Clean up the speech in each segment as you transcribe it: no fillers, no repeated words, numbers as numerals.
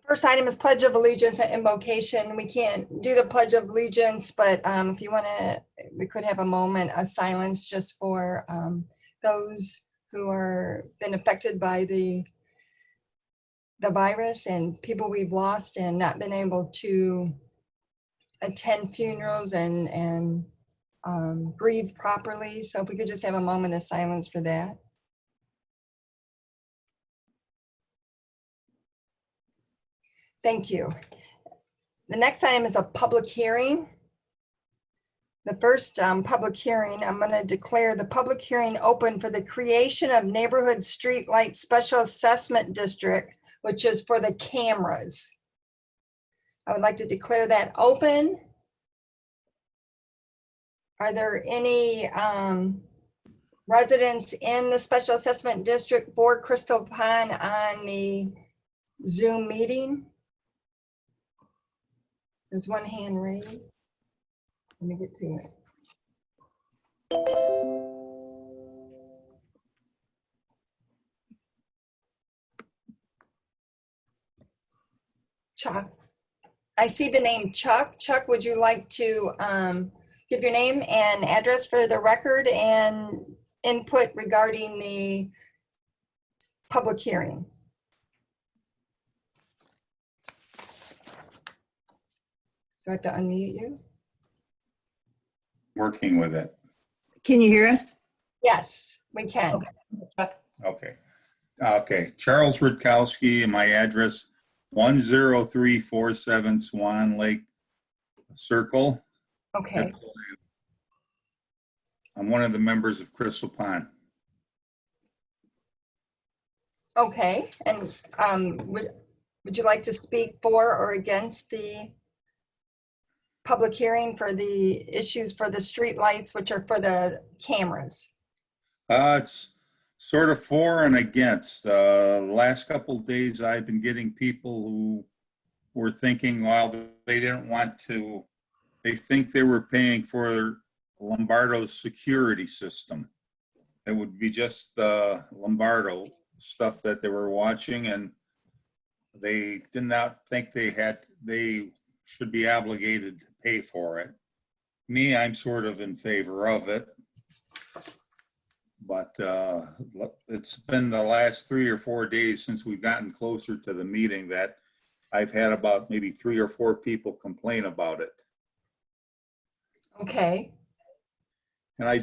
First item is Pledge of Allegiance and invocation. We can't do the Pledge of Allegiance, but if you want to, we could have a moment of silence just for those who are been affected by the virus and people we've lost and not been able to attend funerals and grieve properly. So if we could just have a moment of silence for that. Thank you. The next item is a public hearing. The first public hearing, I'm going to declare the public hearing open for the creation of Neighborhood Streetlight Special Assessment District, which is for the cameras. I would like to declare that open. Are there any residents in the Special Assessment District for Crystal Pond on the Zoom meeting? There's one hand raised. Let me get to it. Chuck. I see the name Chuck. Chuck, would you like to give your name and address for the record and input regarding the public hearing? Do I have to unmute you? Working with it. Can you hear us? Yes, we can. Okay. Okay. Charles Rutkowski, and my address 10347 Swan Lake Circle. Okay. I'm one of the members of Crystal Pond. Okay. And would you like to speak for or against the public hearing for the issues for the street lights, which are for the cameras? It's sort of for and against. The last couple of days, I've been getting people who were thinking, well, they didn't want to, they think they were paying for Lombardo's security system. It would be just the Lombardo stuff that they were watching, and they did not think they should be obligated to pay for it. Me, I'm sort of in favor of it. But it's been the last 3 or 4 days since we've gotten closer to the meeting that I've had about maybe 3 or 4 people complain about it. Okay. And I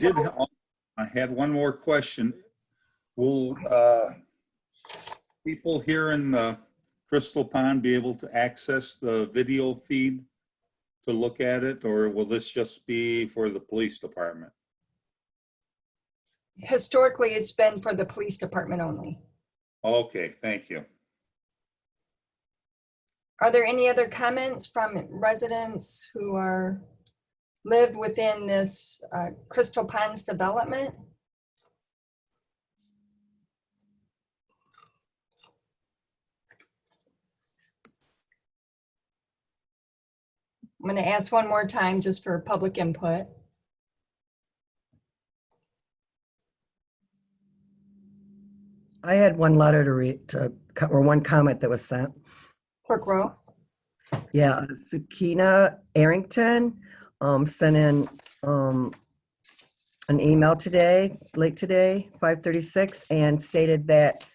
had one more question. Will people here in Crystal Pond be able to access the video feed to look at it, or will this just be for the police department? Historically, it's been for the police department only. Okay, thank you. Are there any other comments from residents who live within this Crystal Ponds development? I'm going to ask one more time just for public input. I had one letter to read, or one comment that was sent. Clerk Rowe. Yeah, Sakina Arrington sent in an email today, late today, 5:36, and stated that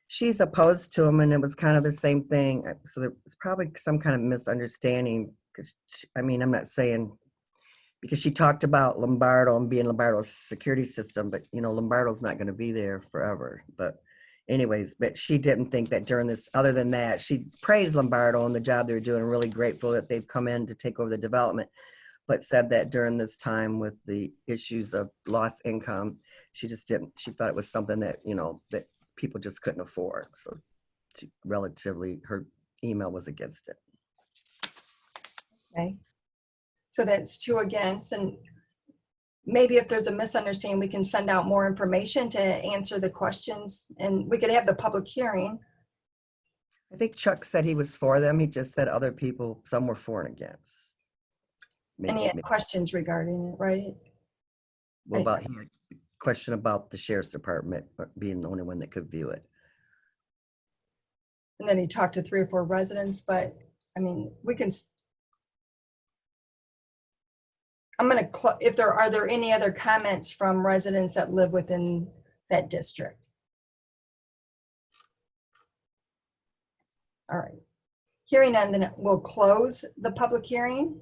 she's opposed to them, and it was kind of the same thing. So there's probably some kind of misunderstanding, because I mean, I'm not saying, because she talked about Lombardo and being Lombardo's security system, but you know, Lombardo's not going to be there forever. But anyways, but she didn't think that during this, other than that, she praised Lombardo and the job they're doing, really grateful that they've come in to take over the development, but said that during this time with the issues of lost income, she just didn't, she thought it was something that, you know, that people just couldn't afford. So she relatively, her email was against it. Okay. So that's 2 against, and maybe if there's a misunderstanding, we can send out more information to answer the questions, and we could have the public hearing. I think Chuck said he was for them. He just said other people, some were for and against. Any questions regarding it, right? What about, he had a question about the sheriff's department being the only one that could view it. And then he talked to 3 or 4 residents, but I mean, we can, I'm gonna, if there, are there any other comments from residents that live within that district? All right. Hearing none, then we'll close the public hearing.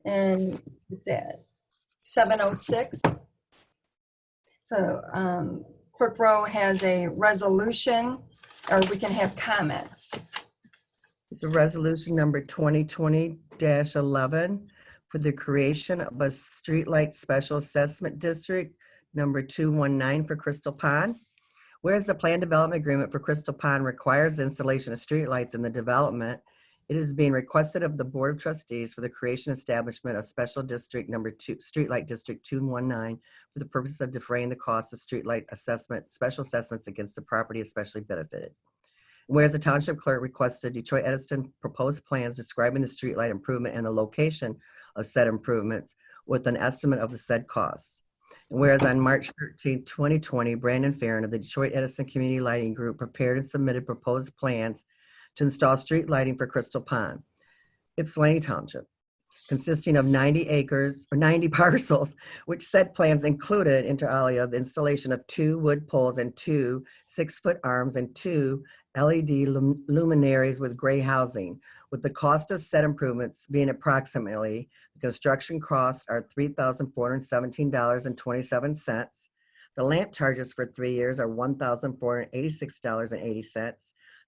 And it's at 7:06. So Clerk Rowe has a resolution, or we can have comments. It's a resolution number 2020-11 for the creation of a streetlight special assessment district, number 219 for Crystal Pond. Whereas the plan development agreement for Crystal Pond requires the installation of streetlights in the development, it is being requested of the Board of Trustees for the creation and establishment of special district number 2, streetlight district 219, for the purpose of defraying the cost of streetlight assessment, special assessments against the property especially benefited. Whereas the township clerk requested Detroit Edison proposed plans describing the streetlight improvement and the location of said improvements with an estimate of the said costs. And whereas on March 13, 2020, Brandon Farron of the Detroit Edison Community Lighting Group prepared and submitted proposed plans to install street lighting for Crystal Pond, Ypsilanti Township, consisting of 90 acres or 90 parcels, which said plans included inter alia the installation of 2 wood poles and 2 6-foot arms and 2 LED luminaries with gray housing, with the cost of said improvements being approximately, the construction costs are $3,417.27. The lamp charges for 3 years are $1,486.80.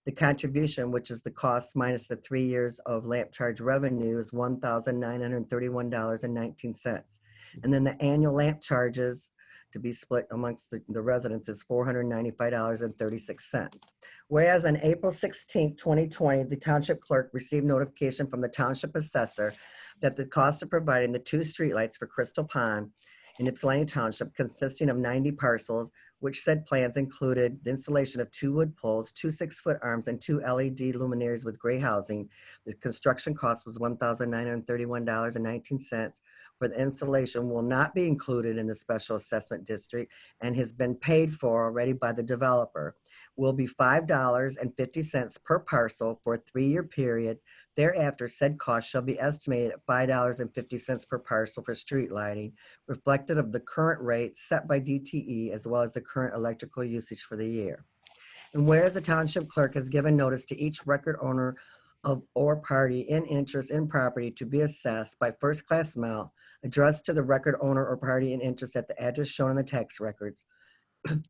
The contribution, which is the cost minus the 3 years of lamp charge revenue, is $1,931.19. And then the annual lamp charges to be split amongst the residents is $495.36. Whereas on April 16, 2020, the township clerk received notification from the township assessor that the cost of providing the 2 streetlights for Crystal Pond in Ypsilanti Township, consisting of 90 parcels, which said plans included the installation of 2 wood poles, 2 6-foot arms, and 2 LED luminaries with gray housing. The construction cost was $1,931.19. For the installation will not be included in the special assessment district and has been paid for already by the developer. Will be $5.50 per parcel for a 3-year period. Thereafter, said cost shall be estimated at $5.50 per parcel for street lighting, reflective of the current rate set by DTE as well as the current electrical usage for the year. And whereas the township clerk has given notice to each record owner of or party in interest in property to be assessed by first-class mail, addressed to the record owner or party in interest at the address shown in the tax records,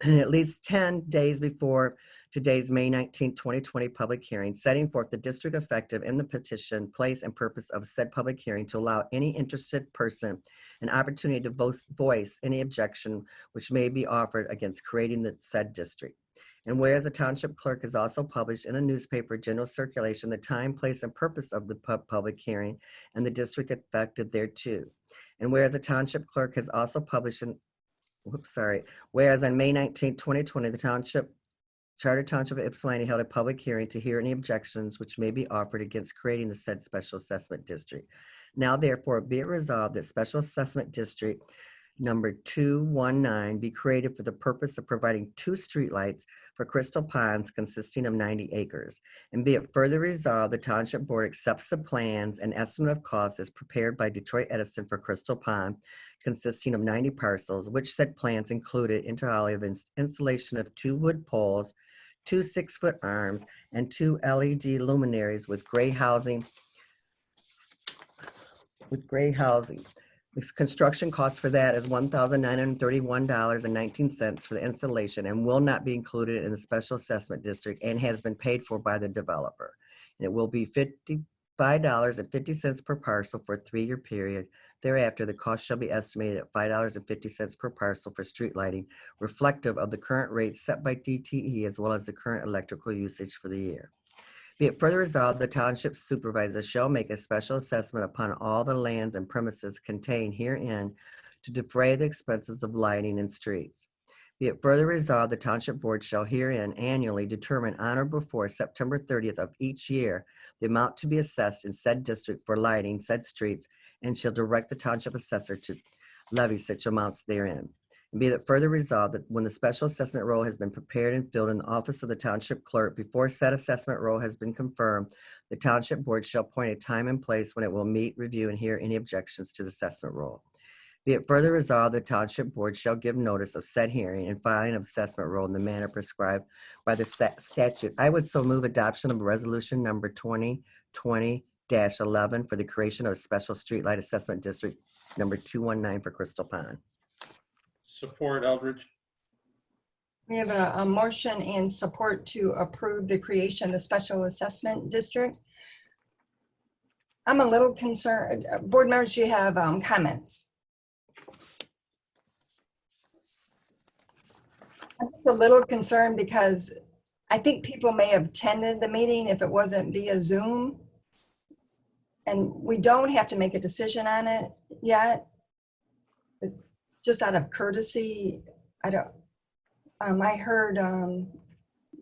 and at least 10 days before today's May 19, 2020 public hearing, setting forth the district effective in the petition, place, and purpose of said public hearing to allow any interested person an opportunity to voice any objection which may be offered against creating the said district. And whereas the township clerk has also published in a newspaper general circulation the time, place, and purpose of the public hearing and the district affected thereto. And whereas the township clerk has also published whereas on May 19, 2020, the Charter Township of Ypsilanti held a public hearing to hear any objections which may be offered against creating the said special assessment district. Now therefore be it resolved that special assessment district number 219 be created for the purpose of providing 2 streetlights for Crystal Ponds consisting of 90 acres. And be it further resolved, the Township Board accepts the plans and estimate of costs as prepared by Detroit Edison for Crystal Pond consisting of 90 parcels, which said plans included inter alia the installation of 2 wood poles, 2 6-foot arms, and 2 LED luminaries with gray housing. The construction cost for that is $1,931.19 for the installation and will not be included in the special assessment district and has been paid for by the developer. And it will be $55.50 per parcel for a 3-year period. Thereafter, the cost shall be estimated at $5.50 per parcel for street lighting, reflective of the current rates set by DTE as well as the current electrical usage for the year. Be it further resolved, the township supervisor shall make a special assessment upon all the lands and premises contained herein to defray the expenses of lighting and streets. Be it further resolved, the township board shall herein annually determine on or before September 30th of each year the amount to be assessed in said district for lighting said streets and shall direct the township assessor to levy such amounts therein. And be it further resolved that when the special assessment roll has been prepared and filled in the office of the township clerk before said assessment roll has been confirmed, the township board shall appoint a time and place when it will meet, review, and hear any objections to the assessment roll. Be it further resolved, the township board shall give notice of said hearing and filing of assessment roll in the manner prescribed by the statute. I would so move adoption of resolution number 2020-11 for the creation of a special streetlight assessment district number 219 for Crystal Pond. Support Eldridge. We have a motion and support to approve the creation of the special assessment district. I'm a little concerned. Board members, do you have comments? I'm just a little concerned because I think people may have attended the meeting if it wasn't via Zoom. And we don't have to make a decision on it yet. But just out of courtesy, I heard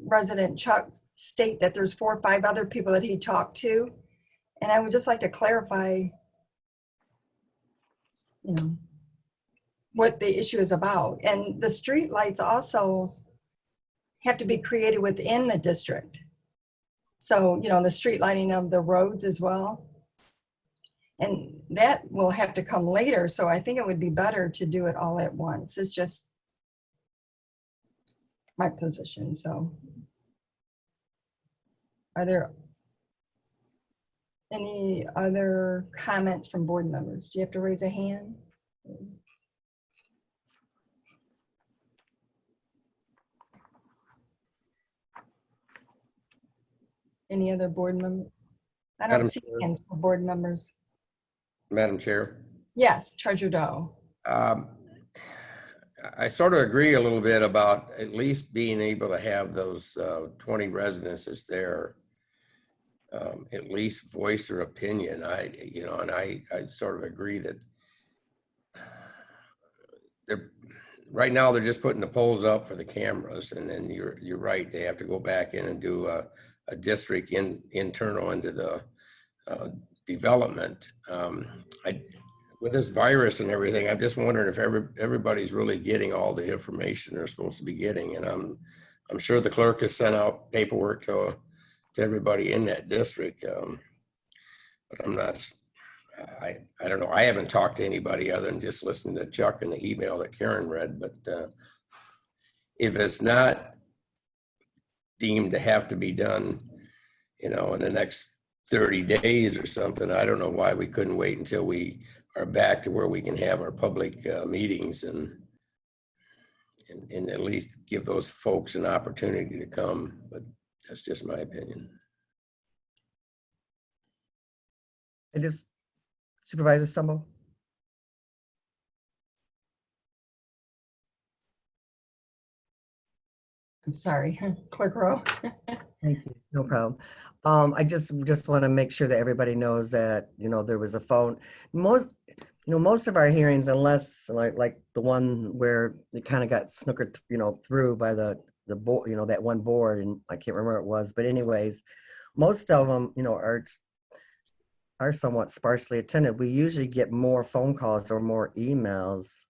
Resident Chuck state that there's 4 or 5 other people that he talked to. And I would just like to clarify, what the issue is about. And the street lights also have to be created within the district. So, the street lighting of the roads as well. And that will have to come later. So I think it would be better to do it all at once. It's just my position. So are there any other comments from board members? Do you have to raise a hand? Any other board member? I don't Madam see Chair. hands for board members. Madam Chair, Yes, Treasurer Doe. I sort of agree a little bit about at least being able to have those 20 residences there at least voice their opinion. I sort of agree that right now they're just putting the poles up for the cameras, and then you're right, they have to go back in and do a district internal into the development. With this virus and everything, I'm just wondering if everybody's really getting all the information they're supposed to be getting. And I'm sure the clerk has sent out paperwork to everybody in that district. But I'm not, I don't know. I haven't talked to anybody other than just listening to Chuck and the email that Karen read. But if it's not deemed to have to be done, in the next 30 days or something, I don't know why we couldn't wait until we are back to where we can have our public meetings and at least give those folks an opportunity to come. But that's just my opinion. Supervisor Stumble. I'm sorry, Clerk Rowe. Thank you. No problem. I just want to make sure that everybody knows that, there was a phone. Most of our hearings, unless like the one where it kind of got snookered, through by the board, that one board, and I can't remember what it was, but anyways, most of them, are somewhat sparsely attended. We usually get more phone calls or more emails,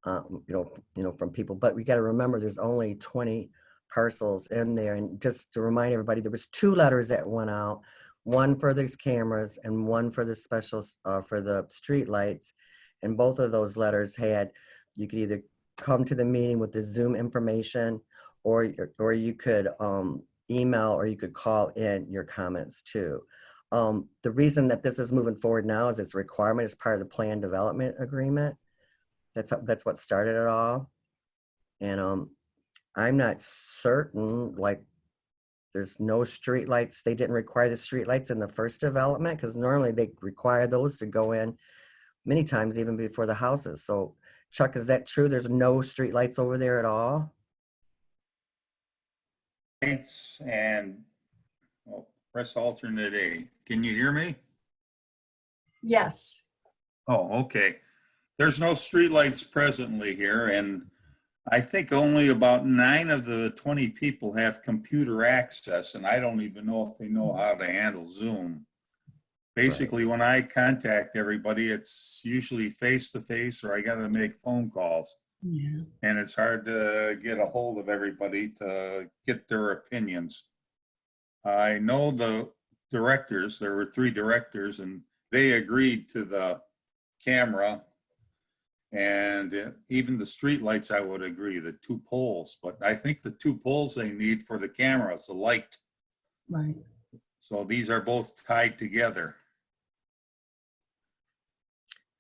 from people, but we got to remember there's only 20 parcels in there. And just to remind everybody, there was 2 letters that went out, one for these cameras and one for the specials for the street lights. And both of those letters you could either come to the meeting with the Zoom information, or you could email, or you could call in your comments too. The reason that this is moving forward now is it's a requirement as part of the plan development agreement. That's what started it all. And I'm not certain, there's no street lights. They didn't require the street lights in the first development, because normally they require those to go in many times even before the houses. So Chuck, is that true? There's no street lights over there at all? Thanks, and press alternate A. Can you hear me? Yes. Oh, okay. There's no streetlights presently here, and I think only about 9 of the 20 people have computer access, and I don't even know if they know how to handle Zoom. Basically, when I contact everybody, it's usually face-to-face, or I got to make phone calls. Yeah. and it's hard to get a hold of everybody to get their opinions. I know the directors, there were 3 directors, and they agreed to the camera. And even the streetlights, I would agree, the 2 poles, but I think the 2 poles they need for the cameras, the light. Right. So these are both tied together.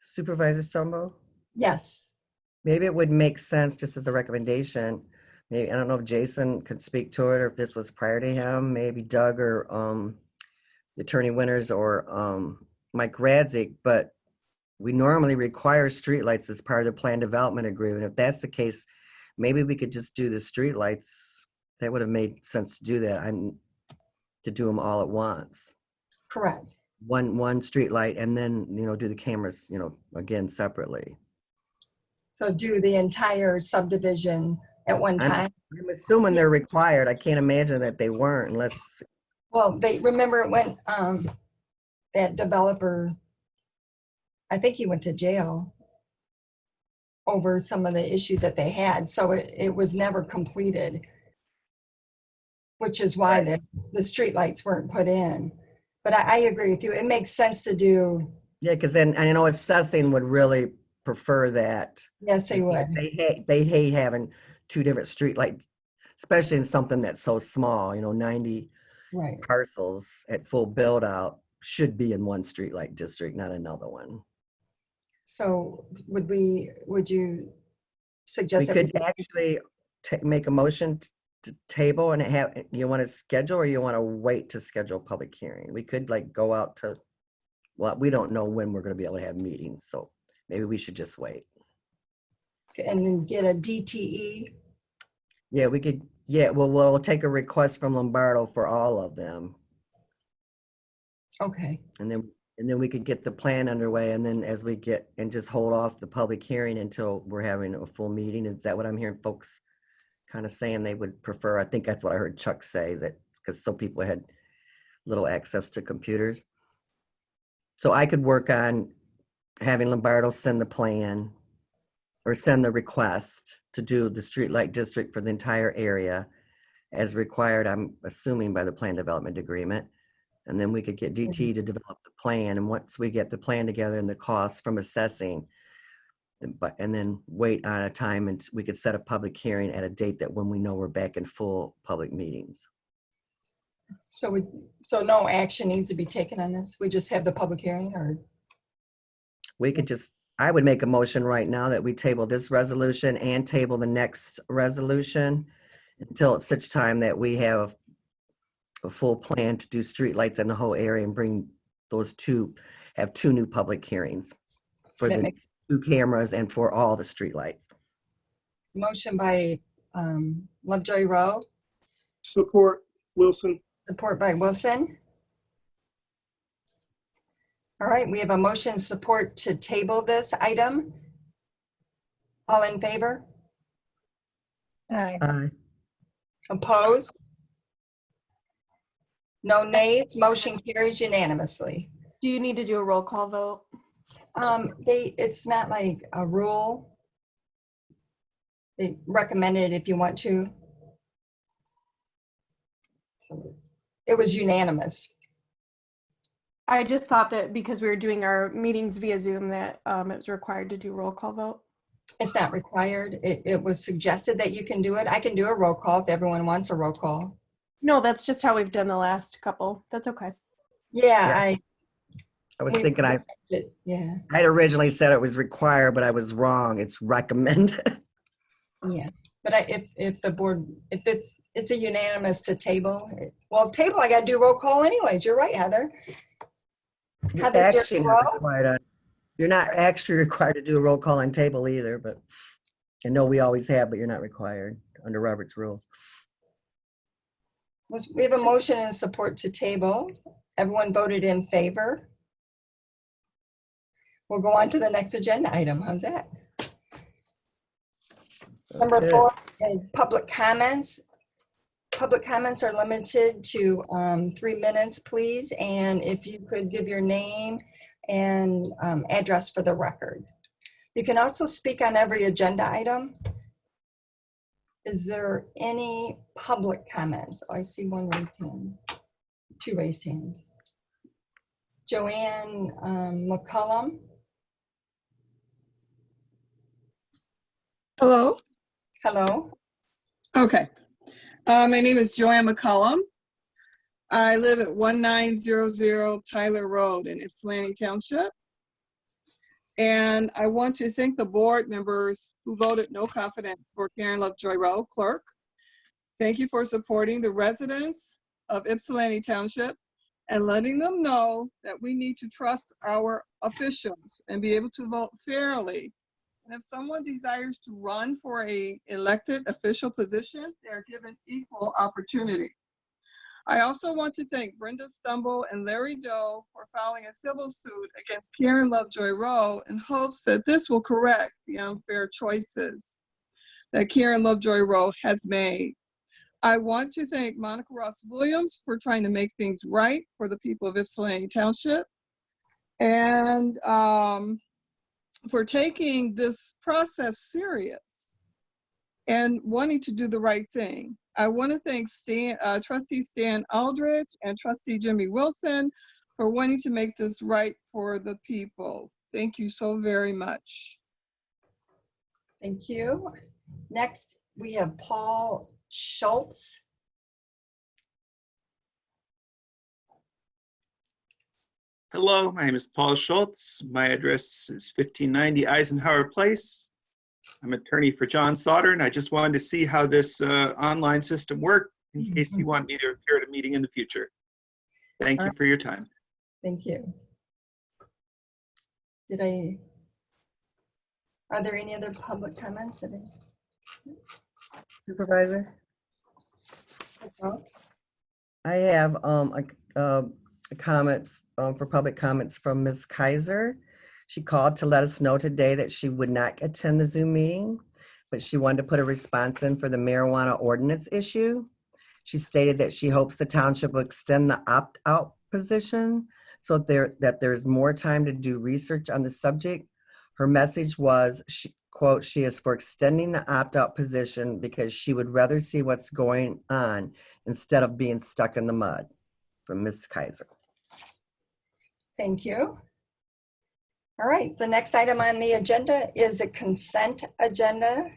Supervisor Stumbo? Yes. Maybe it would make sense, just as a recommendation, maybe, I don't know if Jason could speak to it or if this was prior to him, maybe Doug or Attorney Winters or Mike Radzik, but we normally require streetlights as part of the plan development agreement. If that's the case, maybe we could just do the streetlights. That would have made sense to do that, and to do them all at once. Correct. One street light, and then, do the cameras, again, separately. So do the entire subdivision at one time. I'm assuming they're required. I can't imagine that they weren't unless, Well, they remember it went, that developer, I think he went to jail over some of the issues that they had. So it was never completed, which is why the streetlights weren't put in. But I agree with you. It makes sense to do. yeah, because then, I know assessing would really prefer that. Yes, they would. They hate having 2 different street lights, especially in something that's so small, 90 Right. parcels at full build out should be in one street light district, not another one. So would you We suggest that could actually make a motion to table and you want to schedule, or you want to wait to schedule a public hearing? We could go out to, well, we don't know when we're going to be able to have meetings, so maybe we should just wait. and then get a DTE? Yeah, we could, yeah, well, we'll take a request from Lombardo for all of them. Okay. And then we could get the plan underway, and then as we get, and just hold off the public hearing until we're having a full meeting. Is that what I'm hearing folks kind of saying they would prefer? I think that's what I heard Chuck say, that because some people had little access to computers. So I could work on having Lombardo send the plan or send the request to do the streetlight district for the entire area as required, I'm assuming, by the plan development agreement. And then we could get DT to develop the plan. And once we get the plan together and the costs from assessing, and then wait on a time, and we could set a public hearing at a date that when we know we're back in full public meetings. So no action needs to be taken on this? We just have the public hearing, or? We could just, I would make a motion right now that we table this resolution and table the next resolution until at such time that we have a full plan to do streetlights in the whole area and bring those have 2 new public hearings for That the makes- 2 cameras and for all the streetlights. Motion by Lovejoy Rowe, Support Wilson. support by Wilson. All right, we have a motion support to table this item. All in favor? Aye. Opposed? No nays, motion carries unanimously. Do you need to do a roll call vote? It's not like a rule. They recommend it if you want to. So it was unanimous. I just thought that because we were doing our meetings via Zoom that it was required to do roll call vote. It's not required. It was suggested that you can do it. I can do a roll call if everyone wants a roll call. No, that's just how we've done the last couple. That's okay. Yeah, I was thinking yeah, I'd originally said it was required, but I was wrong. It's recommended. yeah. But if the board, if it's a unanimous to table, table, I gotta do roll call anyways. You're right, Heather. Heather, Actually, you're not wrong? required you're not actually required to do a roll call on table either, but I know we always have, but you're not required under Robert's rules. We have a motion and support to table. Everyone voted in favor. We'll go on to the next agenda item. How's that? Number Okay. 4 is public comments. Public comments are limited to 3 minutes, please. And if you could give your name and address for the record. You can also speak on every agenda item. Is there any public comments? Oh, I see one raised hand, two raised hands. Joanne McCullum. Hello. Hello. Okay. My name is Joanne McCullum. I live at 1900 Tyler Road in Ypsilanti Township. And I want to thank the board members who voted no confidence for Karen Lovejoy Rowe, clerk. Thank you for supporting the residents of Ypsilanti Township and letting them know that we need to trust our officials and be able to vote fairly. And if someone desires to run for an elected official position, they are given equal opportunity. I also want to thank Brenda Stumble and Larry Doe for filing a civil suit against Karen Lovejoy Rowe in hopes that this will correct the unfair choices that Karen Lovejoy Rowe has made. I want to thank Monica Ross Williams for trying to make things right for the people of Ypsilanti Township and for taking this process serious and wanting to do the right thing. I want to thank Trustee Stan Aldridge and Trustee Jimmy Wilson for wanting to make this right for the people. Thank you so very much. Thank you. Next, we have Paul Schultz. Hello, my name is Paul Schultz. My address is 1590 Eisenhower Place. I'm attorney for John Sauter, and I just wanted to see how this online system worked in case you want me to appear at a meeting in the future. Thank you for your time. Thank you. Are there any other public comments? Supervisor? I have a comment for public comments from Ms. Kaiser. She called to let us know today that she would not attend the Zoom meeting, but she wanted to put a response in for the marijuana ordinance issue. She stated that she hopes the township will extend the opt-out position so that there is more time to do research on the subject. Her message was, quote, she is for extending the opt-out position because she would rather see what's going on instead of being stuck in the mud. From Ms. Kaiser. Thank you. All right, the next item on the agenda is a consent agenda.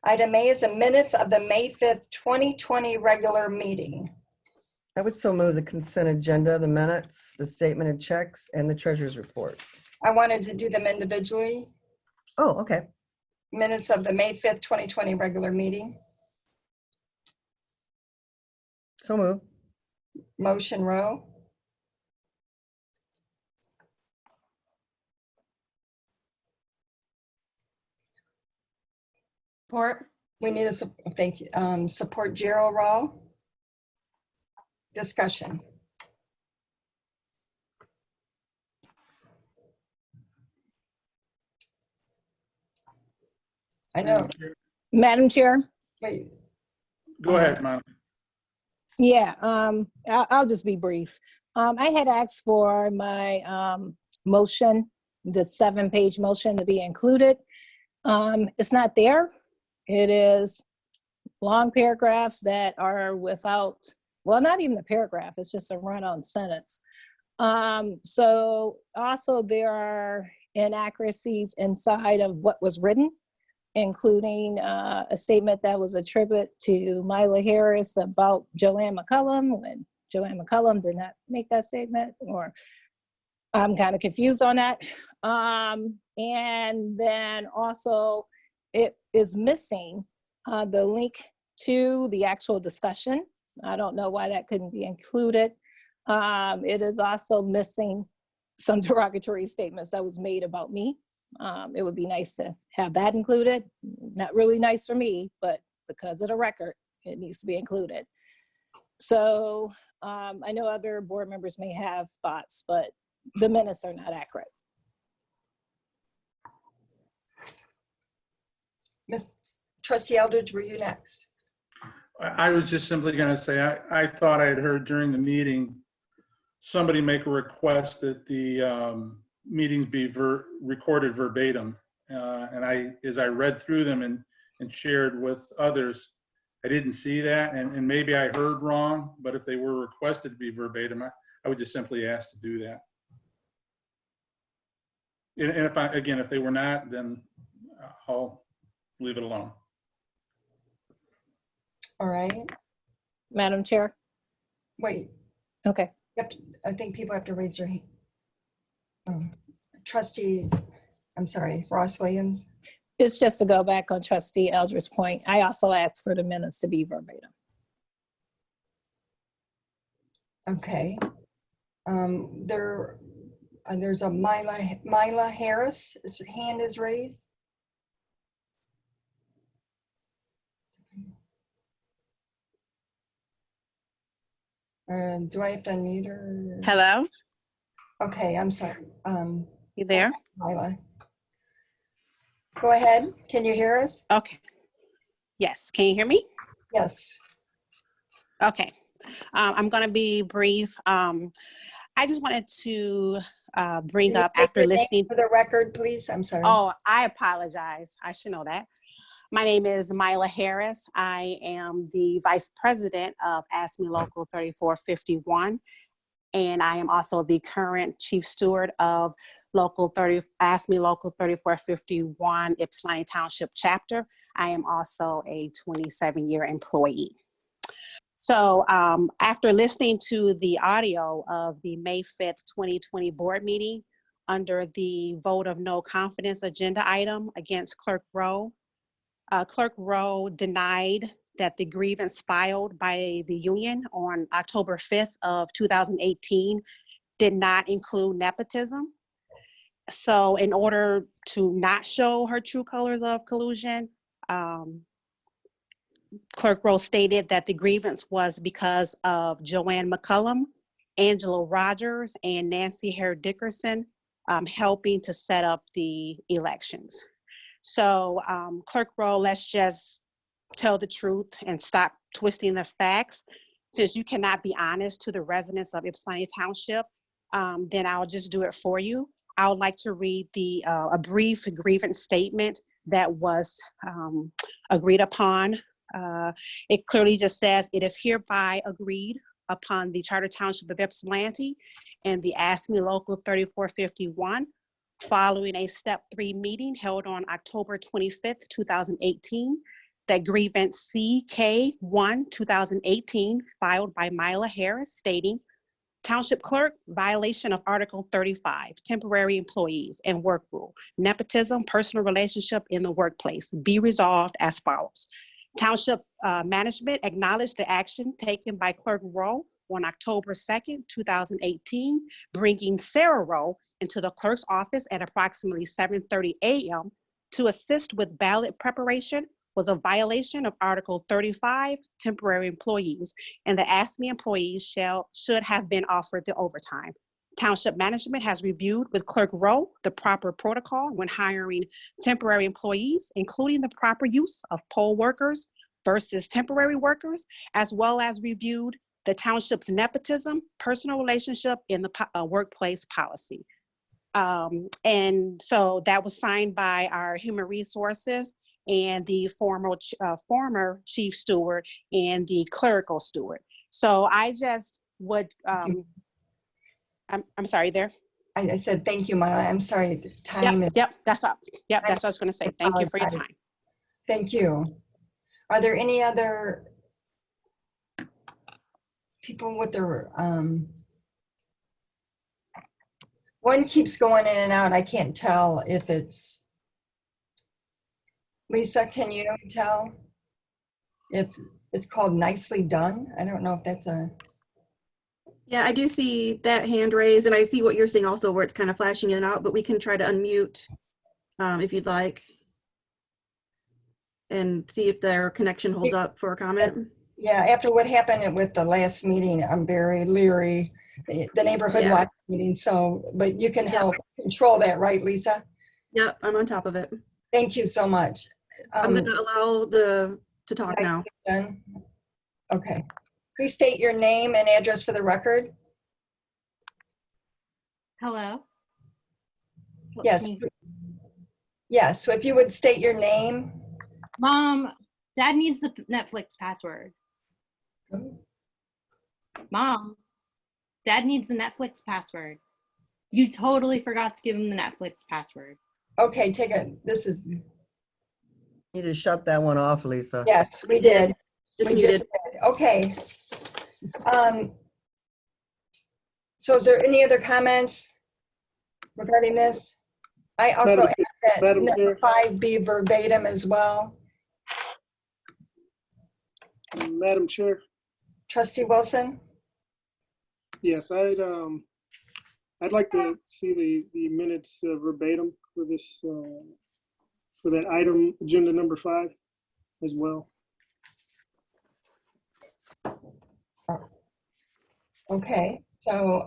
Item A is the minutes of the May 5th, 2020 regular meeting. I would so move the consent agenda, the minutes, the statement of checks, and the treasurer's report. I wanted to do them individually. Oh, okay. Minutes of the May 5th, 2020 regular meeting. So move. Motion Rowe. Support. We need a, thank you, support Gerald Rowe. Discussion. I know, Madam Chair? wait, Go ahead, Monica. Yeah, I'll just be brief. I had asked for my motion, the 7-page motion to be included. It's not there. It is long paragraphs that are without, well, not even a paragraph, it's just a run-on sentence. So also there are inaccuracies inside of what was written, including a statement that was attributed to Mila Harris about Joanne McCullum when Joanne McCullum did not make that statement, or I'm kind of confused on that. And then also it is missing the link to the actual discussion. I don't know why that couldn't be included. It is also missing some derogatory statements that was made about me. It would be nice to have that included. Not really nice for me, but because of the record, it needs to be included. So I know other board members may have thoughts, but the minutes are not accurate. Ms. Trustee Eldridge, were you next? I was just simply going to say, I thought I had heard during the meeting somebody make a request that the meetings be recorded verbatim. And as I read through them and shared with others, I didn't see that, and maybe I heard wrong, but if they were requested to be verbatim, I would just simply ask to do that. And if they were not, then I'll leave it alone. All right. Madam Chair? Wait, Okay. I think people have to raise their hand. Trustee, I'm sorry, Ross Williams. It's just to go back on Trustee Eldredge's point. I also asked for the minutes to be verbatim. Okay. There's a Mila Harris. His hand is raised. Do I have to unmute her? Hello, Okay, I'm sorry. you there? Mila. Go ahead. Can you hear us? Okay. Yes, can you hear me? Yes. Okay. I'm going to be brief. I just wanted to bring Can you up state after your name listening. for the record, please. I'm sorry. Oh, I apologize. I should know that. My name is Mila Harris. I am the Vice President of ASME Local 3451, and I am also the current Chief Steward of ASME Local 3451 Ypsilanti Township Chapter. I am also a 27-year employee. So after listening to the audio of the May 5th, 2020 board meeting under the vote of no confidence agenda item against Clerk Rowe, Clerk Rowe denied that the grievance filed by the union on October 5th of 2018 did not include nepotism. So in order to not show her true colors of collusion, Clerk Rowe stated that the grievance was because of Joanne McCullum, Angela Rogers, and Nancy Hare Dickerson helping to set up the elections. So Clerk Rowe, let's just tell the truth and stop twisting the facts. Since you cannot be honest to the residents of Ypsilanti Township, then I'll just do it for you. I would like to read a brief grievance statement that was agreed upon. It clearly just says, it is hereby agreed upon the Charter Township of Ypsilanti and the ASME Local 3451 following a Step 3 meeting held on October 25th, 2018, that grievance CK1 2018 filed by Mila Harris stating, Township Clerk, violation of Article 35, temporary employees and work rule, nepotism, personal relationship in the workplace, be resolved as follows. Township management acknowledged the action taken by Clerk Rowe on October 2nd, 2018, bringing Sarah Rowe into the clerk's office at approximately 7:30 a.m. to assist with ballot preparation was a violation of Article 35, temporary employees, and the ASME employees should have been offered the overtime. Township management has reviewed with Clerk Rowe the proper protocol when hiring temporary employees, including the proper use of poll workers versus temporary workers, as well as reviewed the township's nepotism, personal relationship in the workplace policy. And so that was signed by our human resources and the former chief steward and the clerical steward. So I just would, I'm sorry there. I said, thank you, Mila. I'm sorry, the time is. Yep, that's up. Yep, that's what I was gonna say. Thank you for your time. Thank you. Are there any other people with their, one keeps going in and out. I can't tell if it's, Lisa, can you tell if it's called nicely done? I don't know if that's a. Yeah, I do see that hand raised, and I see what you're saying also, where it's kind of flashing in and out, but we can try to unmute if you'd like and see if their connection holds up for a comment. Yeah, after what happened with the last meeting, I'm very leery, the neighborhood watch meeting. So, but you can help control that, right, Lisa? Yep, I'm on top of it. Thank you so much. I'm going to allow to talk now. Done? Okay. Please state your name and address for the record. Hello? Yes. Yes, so if you would state your name. Mom, Dad needs the Netflix password. Mom, Dad needs the Netflix password. You totally forgot to give him the Netflix password. Okay, this is, You need to shut that one off, Lisa. yes, we did. Just We muted. just did. Okay. So is there any other comments regarding this? I also Madam- asked that Madam number Chair. 5 be verbatim as well. Madam Chair, Trustee Wilson? yes, I'd like to see the minutes verbatim for this, for that item, agenda number 5 as well. Okay, so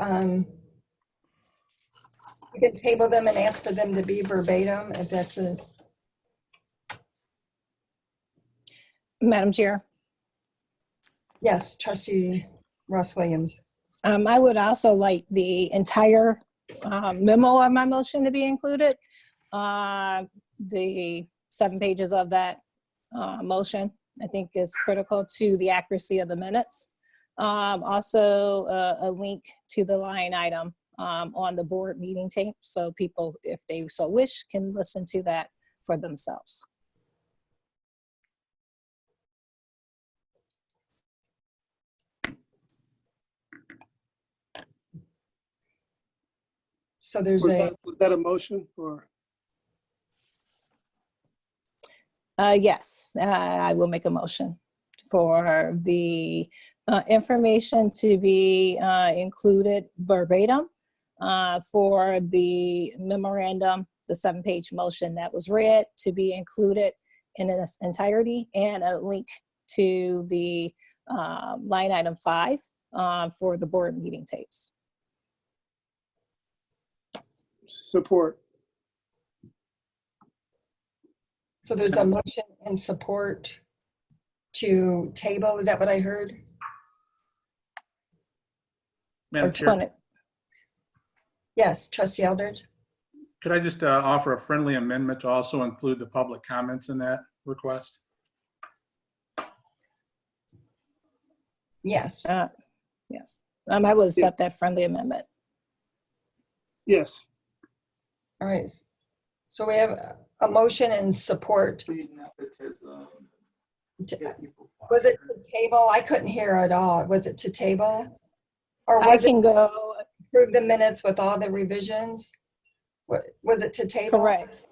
we can table them and ask for them to be verbatim if that's a, Madam Chair, yes, Trustee Ross Williams. I would also like the entire memo of my motion to be included. The 7 pages of that motion, I think, is critical to the accuracy of the minutes. Also, a link to the line item on the board meeting tape, so people, if they so wish, can listen to that for themselves. So there's Was that a motion or? Yes, I will make a motion for the information to be included verbatim for the memorandum, the 7-page motion that was read, to be included in its entirety, and a link to the line item 5 for the board meeting tapes. Support. So there's a motion and support to table, is that what I heard? Madam Chair, Yes, Trustee Eldridge? could I just offer a friendly amendment to also include the public comments in that request? Yes. Yes, I would accept that friendly amendment. Yes. All right. So we have a motion and support. Was it to table? I couldn't hear at all. Was it to table? Or I was it can go, approve the minutes with all the revisions? Was it to table? correct.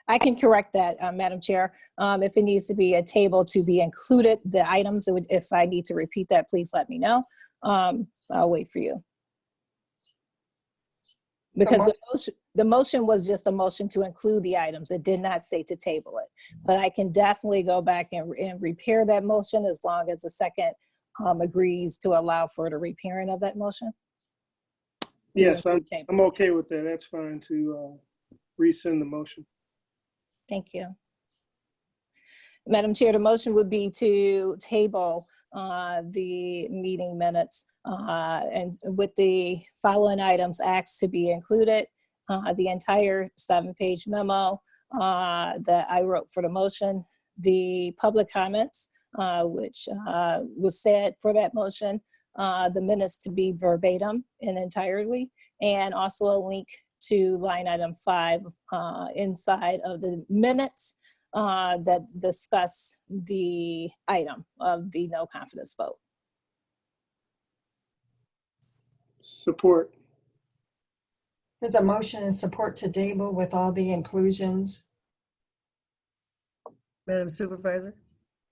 I can correct that, Madam Chair. If it needs to be a table to be included, the items, if I need to repeat that, please let me know. I'll wait for you. Because the motion was just a motion to include the items. It did not say to table it. But I can definitely go back and repair that motion as long as the second agrees to allow for the repairing of that motion. Yes, I'm okay with that. That's fine to rescind the motion. Thank you. Madam Chair, the motion would be to table the meeting minutes and with the following items asked to be included, the entire 7-page memo that I wrote for the motion, the public comments, which was said for that motion, the minutes to be verbatim and entirely, and also a link to line item 5 inside of the minutes that discuss the item of the no confidence vote. Support. There's a motion and support to table with all the inclusions. Madam Supervisor?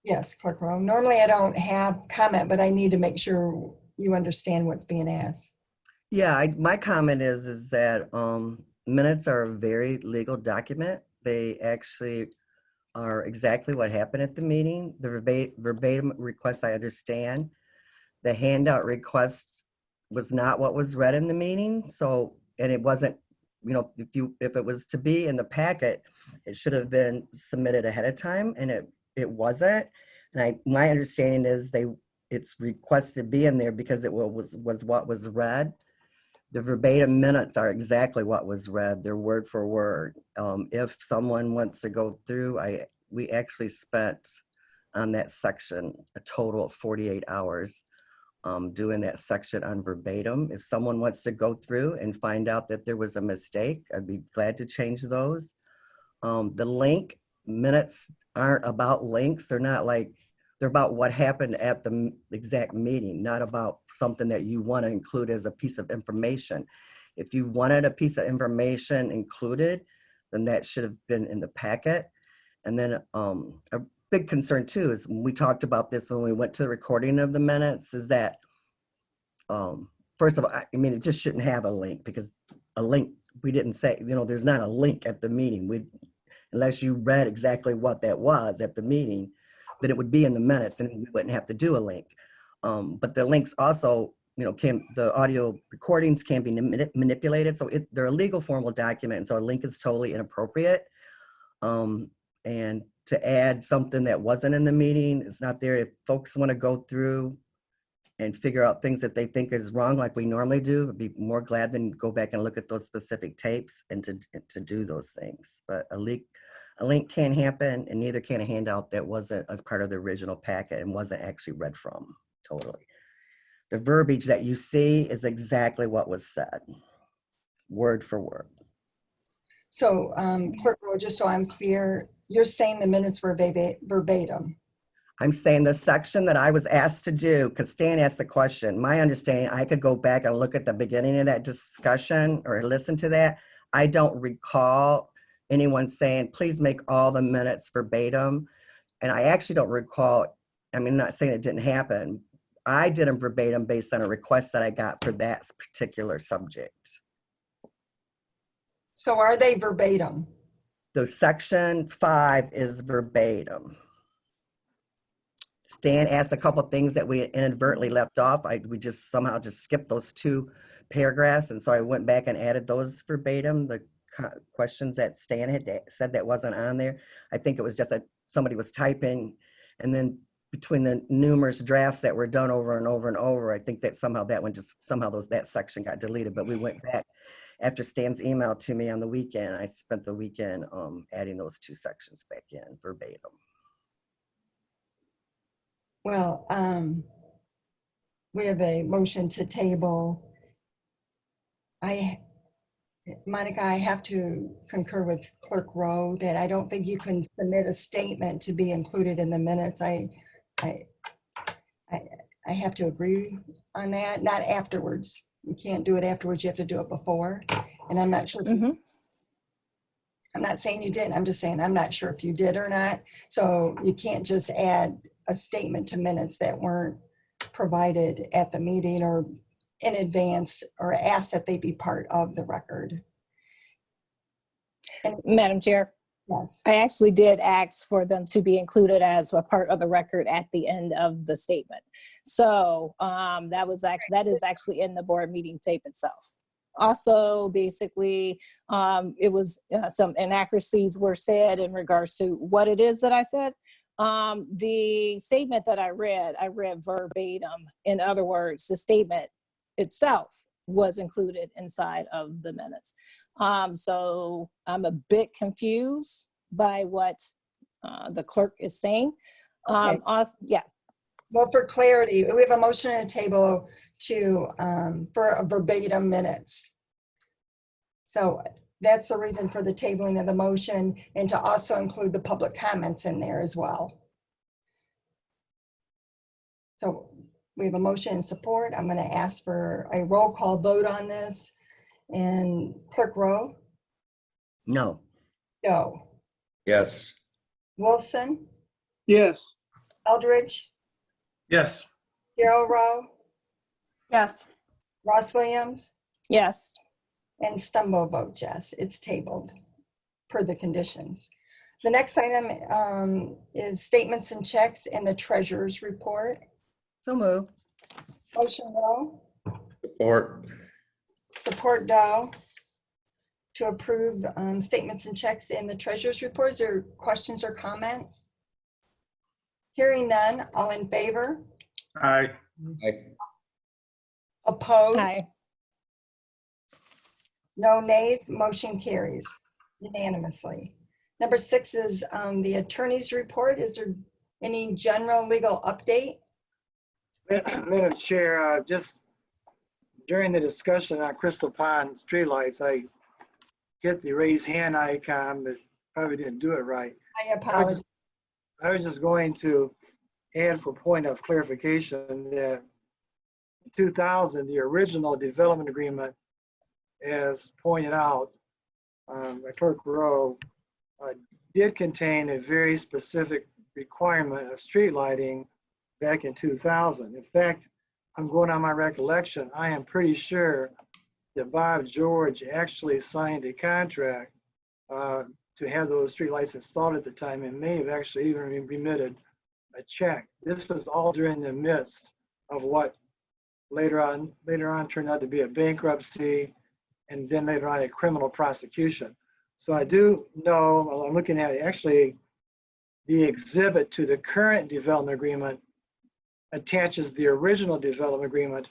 Yes, Clerk Rowe. Normally I don't have comment, but I need to make sure you understand what's being asked. Yeah, my comment is that minutes are a very legal document. They actually are exactly what happened at the meeting. The verbatim request, I understand. The handout request was not what was read in the meeting. So, and it wasn't, if it was to be in the packet, it should have been submitted ahead of time, and it wasn't. And my understanding is it's requested to be in there because it was what was read. The verbatim minutes are exactly what was read. They're word for word. If someone wants to go through, we actually spent on that section a total of 48 hours doing that section on verbatim. If someone wants to go through and find out that there was a mistake, I'd be glad to change those. The link minutes aren't about links. They're not like, they're about what happened at the exact meeting, not about something that you want to include as a piece of information. If you wanted a piece of information included, then that should have been in the packet. And then a big concern too is when we talked about this when we went to the recording of the minutes is that, first of all, I mean, it just shouldn't have a link because a link, we didn't say, you know, there's not a link at the meeting. Unless you read exactly what that was at the meeting, then it would be in the minutes and we wouldn't have to do a link. But the links also, you know, the audio recordings can be manipulated. So they're a legal formal document. And so a link is totally inappropriate. And to add something that wasn't in the meeting, it's not there. If folks want to go through and figure out things that they think is wrong, like we normally do, I'd be more glad than go back and look at those specific tapes and to do those things. But a link can happen, and neither can a handout that wasn't as part of the original packet and wasn't actually read from totally. The verbiage that you see is exactly what was said, word for word. So Clerk Rowe, just so I'm clear, you're saying the minutes were verbatim? I'm saying the section that I was asked to do, because Stan asked the question, my understanding, I could go back and look at the beginning of that discussion or listen to that. I don't recall anyone saying, please make all the minutes verbatim. And I actually don't recall, I mean, I'm not saying it didn't happen. I did them verbatim based on a request that I got for that particular subject. So are they verbatim? The section 5 is verbatim. Stan asked a couple of things that we inadvertently left off. We just somehow just skipped those 2 paragraphs. And so I went back and added those verbatim, the questions that Stan had said that wasn't on there. I think it was just that somebody was typing, and then between the numerous drafts that were done over and over and over, I think that somehow that one just, that section got deleted. But we went back after Stan's email to me on the weekend. I spent the weekend adding those 2 sections back in verbatim. Well, we have a motion to table. Monica, I have to concur with Clerk Rowe that I don't think you can submit a statement to be included in the minutes. I have to agree on that, not afterwards. You can't do it afterwards, you have to do it before. And I'm not sure if you, I'm not saying you didn't, I'm just saying I'm not sure if you did or not. So you can't just add a statement to minutes that weren't provided at the meeting or in advance or ask that they be part of the record. And, Madam Chair, yes. I actually did ask for them to be included as a part of the record at the end of the statement. So that is actually in the board meeting tape itself. Also, basically, it was some inaccuracies were said in regards to what it is that I said. The statement that I read verbatim. In other words, the statement itself was included inside of the minutes. So I'm a bit confused by what the clerk is saying. Okay. Yeah. Well, for clarity, we have a motion on the table to for a verbatim minutes. So that's the reason for the tabling of the motion, and to also include the public comments in there as well. So we have a motion and support. I'm going to ask for a roll call vote on this. And Clerk Rowe? No. No. Yes. Wilson? Yes. Eldridge? Yes. Darrell Rowe? Yes. Ross Williams? Yes. And Stumbo votes yes. It's tabled per the conditions. The next item is statements and checks in the treasurer's report. So moved. Motion Rowe, Support. support Doe to approve statements and checks in the treasurer's report. Is there questions or comments? Hearing none, all in favor? Aye. Aye. Opposed? Aye. No nays, motion carries unanimously. Number 6 is the attorney's report. Is there any general legal update? Madam Chair, just during the discussion on Crystal Pond streetlights, I hit the raise hand icon, but probably didn't do it right. I apologize. I was just going to add for point of clarification that in 2000, the original development agreement, as pointed out by Clerk Rowe, did contain a very specific requirement of street lighting back in 2000. In fact, I'm going on my recollection, I am pretty sure that Bob George actually signed a contract to have those streetlights installed at the time and may have actually even remitted a check. This was all during the midst of what later on turned out to be a bankruptcy and then later on a criminal prosecution. So I do know, well, I'm looking at actually the exhibit to the current development agreement attaches the original development agreement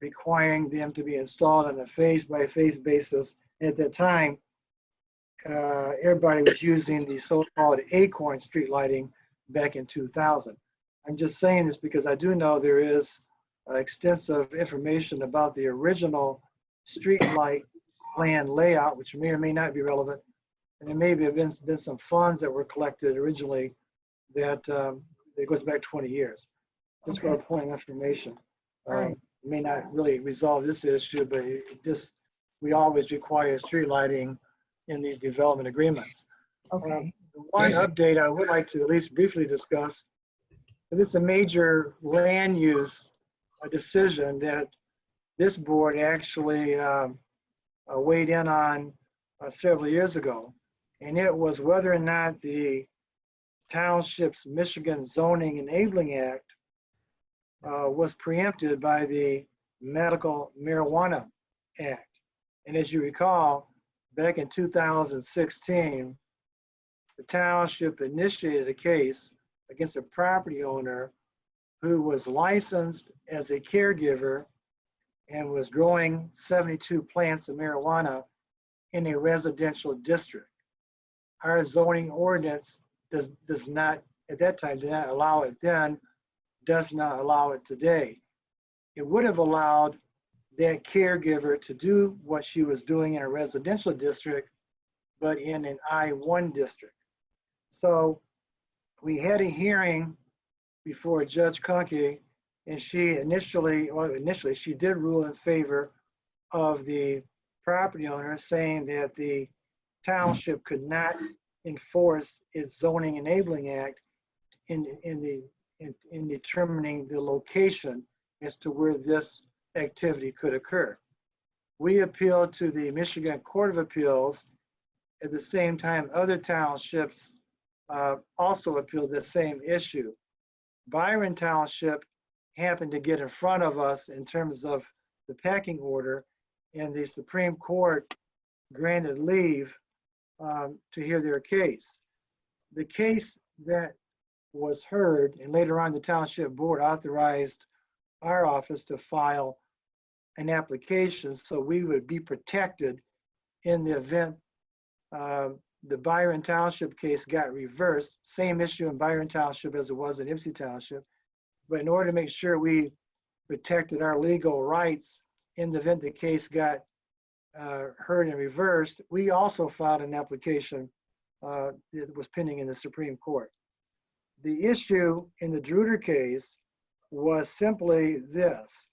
requiring them to be installed on a phase-by-phase basis. At that time, everybody was using the so-called Acorn street lighting back in 2000. I'm just saying this because I do know there is extensive information about the original street light plan layout, which may or may not be relevant. And there may have been some funds that were collected originally that it goes back 20 years. Just for a point of information. Right. May not really resolve this issue, but we always require street lighting in these development agreements. Okay. The one update I would like to at least briefly discuss, because it's a major land use decision that this board actually weighed in on several years ago. And it was whether or not the township's Michigan Zoning Enabling Act was preempted by the Medical Marijuana Act. And as you recall, back in 2016, the township initiated a case against a property owner who was licensed as a caregiver and was growing 72 plants of marijuana in a residential district. Our zoning ordinance does not, at that time, did not allow it then, does not allow it today. It would have allowed that caregiver to do what she was doing in a residential district, but in an I-1 district. So we had a hearing before Judge Conkey, and she initially she did rule in favor of the property owner, saying that the township could not enforce its Zoning Enabling Act in determining the location as to where this activity could occur. We appealed to the Michigan Court of Appeals. At the same time, other townships also appealed the same issue. Byron Township happened to get in front of us in terms of the pecking order, and the Supreme Court granted leave to hear their case. The case that was heard, and later on the township board authorized our office to file an application so we would be protected in the event the Byron Township case got reversed. Same issue in Byron Township as it was in Ypsilanti Township. But in order to make sure we protected our legal rights in the event the case got heard and reversed, we also filed an application that was pending in the Supreme Court. The issue in the Druder case was simply this: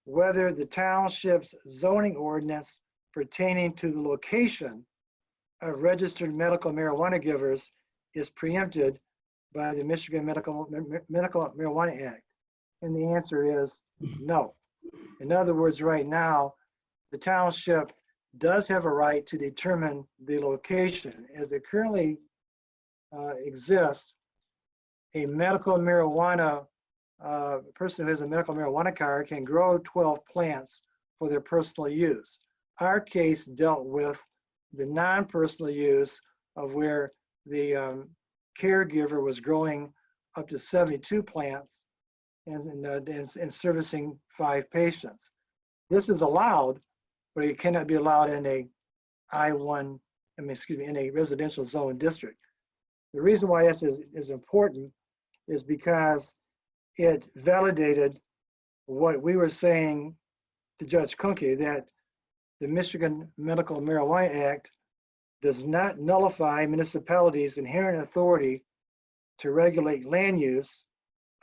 whether the township's zoning ordinance pertaining to the location of registered medical marijuana givers is preempted by the Michigan Medical Marijuana Act. And the answer is no. In other words, right now, the township does have a right to determine the location. As it currently exists, a medical marijuana person who has a medical marijuana card can grow 12 plants for their personal use. Our case dealt with the non-personal use of where the caregiver was growing up to 72 plants and servicing 5 patients. This is allowed, but it cannot be allowed in a I-1, I mean, excuse me, in a residential zone district. The reason why this is important is because it validated what we were saying to Judge Kunke, that the Michigan Medical Marijuana Act does not nullify municipalities' inherent authority to regulate land use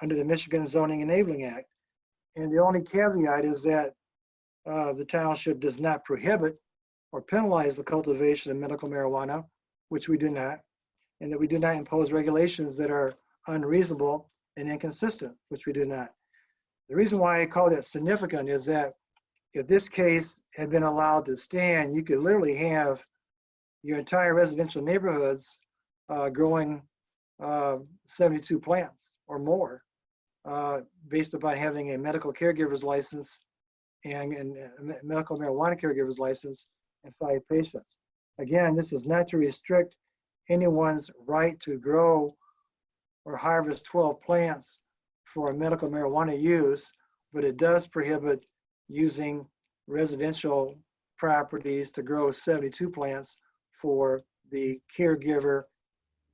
under the Michigan Zoning Enabling Act. And the only caveat is that the township does not prohibit or penalize the cultivation of medical marijuana, which we do not, and that we do not impose regulations that are unreasonable and inconsistent, which we do not. The reason why I call that significant is that if this case had been allowed to stand, you could literally have your entire residential neighborhoods growing 72 plants or more based upon having a medical caregiver's license and a medical marijuana caregiver's license and 5 patients. Again, this is not to restrict anyone's right to grow or harvest 12 plants for medical marijuana use, but it does prohibit using residential properties to grow 72 plants for the caregiver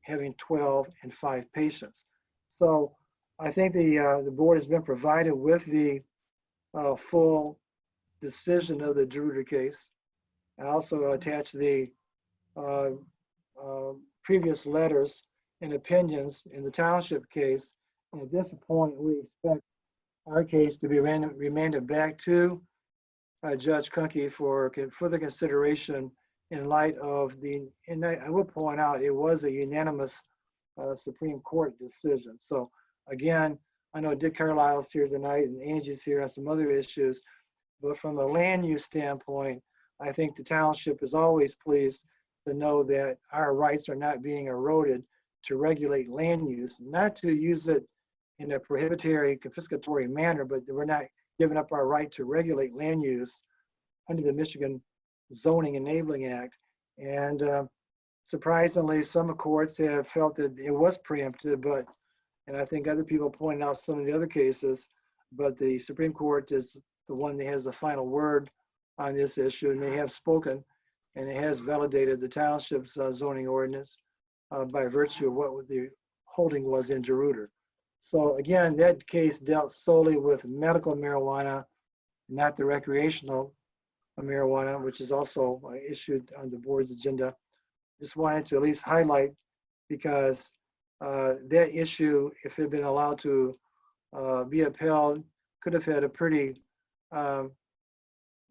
having 12 and 5 patients. So I think the board has been provided with the full decision of the DeRuyter case. I also attached the previous letters and opinions in the township case. And at this point, we expect our case to be remanded back to Judge Kunke for further consideration in light of and I will point out, it was a unanimous Supreme Court decision. So again, I know Dick Carlisle's here tonight and Angie's here on some other issues, but from a land use standpoint, I think the township is always pleased to know that our rights are not being eroded to regulate land use, not to use it in a prohibitory, confiscatory manner, but we're not giving up our right to regulate land use under the Michigan Zoning Enabling Act. And surprisingly, some courts have felt that it was preempted, and I think other people pointed out some of the other cases, but the Supreme Court is the one that has the final word on this issue, and they have spoken, and it has validated the township's zoning ordinance by virtue of what the holding was in DeRuyter. So again, that case dealt solely with medical marijuana, not the recreational marijuana, which is also issued on the board's agenda. Just wanted to at least highlight, because that issue, if it had been allowed to be upheld, could have had a pretty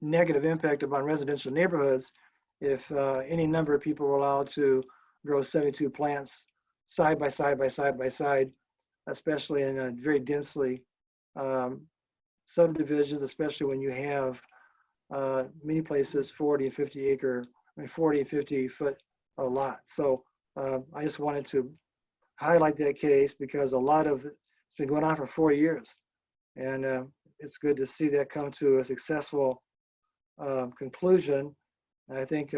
negative impact upon residential neighborhoods if any number of people were allowed to grow 72 plants side by side by side by side, especially in a very densely subdivisions, especially when you have many places 40 and 50 acre, 40 and 50 foot a lot. So I just wanted to highlight that case because a lot of it's been going on for 4 years, and it's good to see that come to a successful conclusion. And I think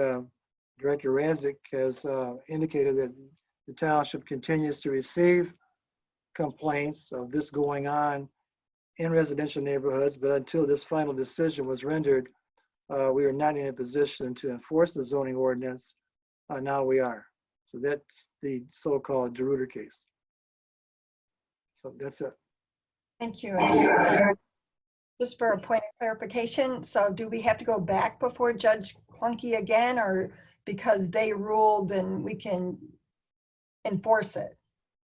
Director Rancic has indicated that the township continues to receive complaints of this going on in residential neighborhoods, but until this final decision was rendered, we are not in a position to enforce the zoning ordinance. Now we are. So that's the so-called DeRuyter case. So that's it. Thank you. Just for a point of clarification, so do we have to go back before Judge Clunky again, or because they ruled then we can enforce it?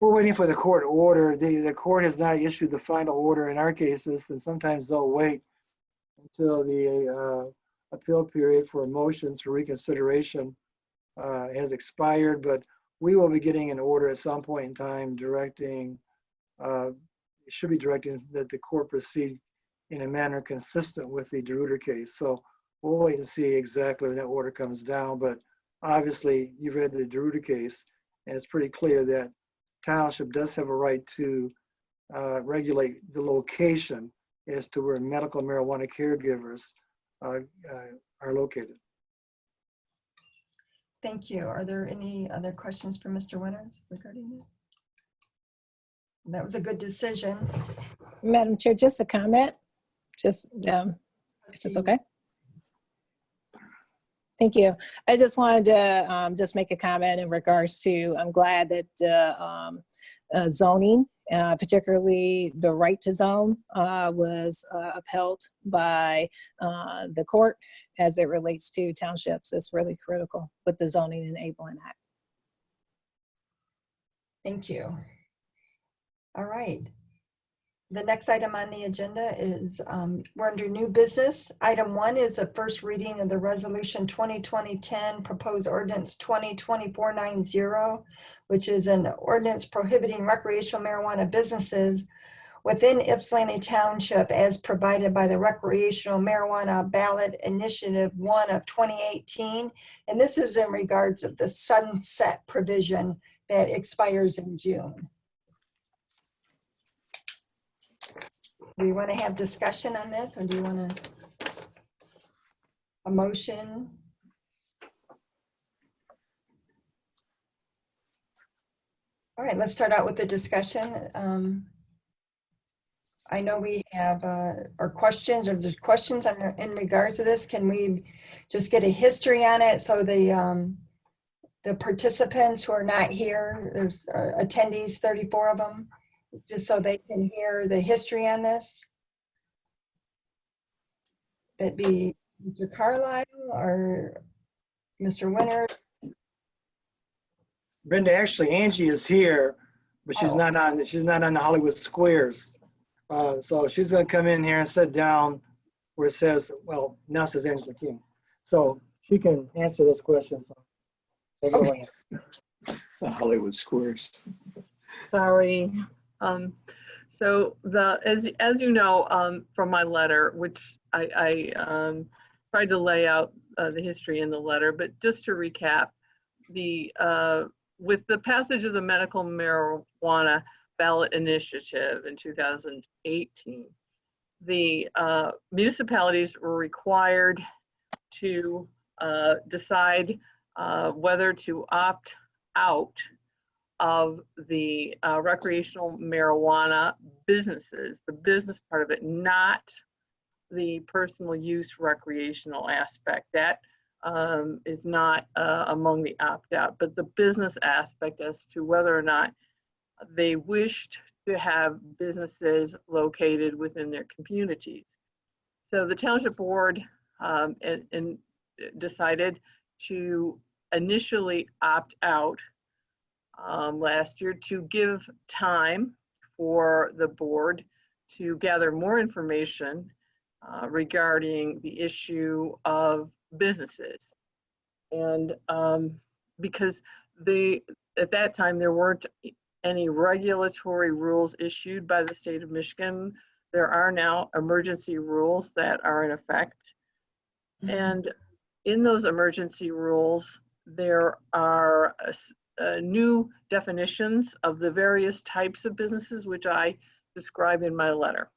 We're waiting for the court order. The court has not issued the final order in our cases, and sometimes they'll wait until the appeal period for motions for reconsideration has expired. But we will be getting an order at some point in time directing, should be directing that the court proceed in a manner consistent with the DeRuyter case. So we'll wait and see exactly when that order comes down. But obviously, you've read the DeRuyter case, and it's pretty clear that township does have a right to regulate the location as to where medical marijuana caregivers are located. Thank you. Are there any other questions for Mr. Winters regarding that? That was a good decision. Madam Chair, just a comment. Just okay. Thank you. I just wanted to just make a comment in regards to, I'm glad that zoning, particularly the right to zone, was upheld by the court as it relates to townships. It's really critical with the zoning enabling act. Thank you. All right. The next item on the agenda is, we're under new business. Item 1 is a first reading of the resolution 2020-10 proposed ordinance 2024-90, which is an ordinance prohibiting recreational marijuana businesses within Ypsilanti Township as provided by the Recreational Marijuana Ballot Initiative 1 of 2018. And this is in regards of the sunset provision that expires in June. Do you want to have discussion on this, or do you want a motion? All right, let's start out with the discussion. I know we have our questions, or there's questions in regards to this. Can we just get a history on it so the participants who are not here, there's attendees, 34 of them, just so they can hear the history on this? That'd be Mr. Carlisle or Mr. Winter. Brenda, actually Angie is here, but she's Oh. not on the Hollywood Squares. So she's gonna come in here and sit down where it says, well, now it says Angela King. So she can answer those questions. So go ahead. The Hollywood Squares. Sorry. So as you know, from my letter, which I tried to lay out the history in the letter, but just to recap, with the passage of the medical marijuana ballot initiative in 2018, the municipalities were required to decide whether to opt out of the recreational marijuana businesses, the business part of it, not the personal use recreational aspect. That is not among the opt-out, but the business aspect as to whether or not they wished to have businesses located within their communities. So the township board decided to initially opt out last year to give time for the board to gather more information regarding the issue of businesses. And because at that time there weren't any regulatory rules issued by the state of Michigan, there are now emergency rules that are in effect. And in those emergency rules, there are new definitions of the various types of businesses, which I describe in my letter.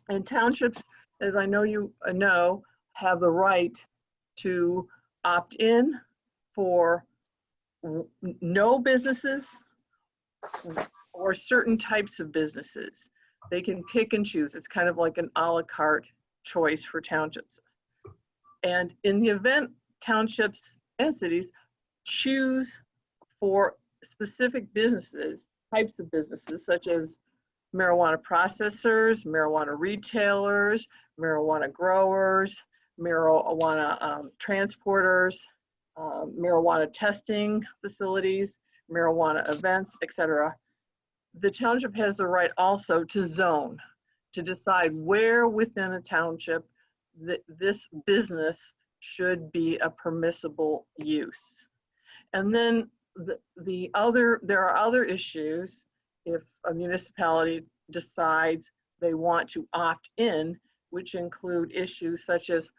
And townships, as I know you know, have the right to opt in for no businesses or certain types of businesses. They can pick and choose. It's kind of like an a la carte choice for townships. And in the event townships and cities choose for specific businesses, types of businesses, such as marijuana processors, marijuana retailers, marijuana growers, marijuana transporters, marijuana testing facilities, marijuana events, etc. The township has the right also to zone, to decide where within a township this business should be a permissible use. And then there are other issues if a municipality decides they want to opt in, which include issues such as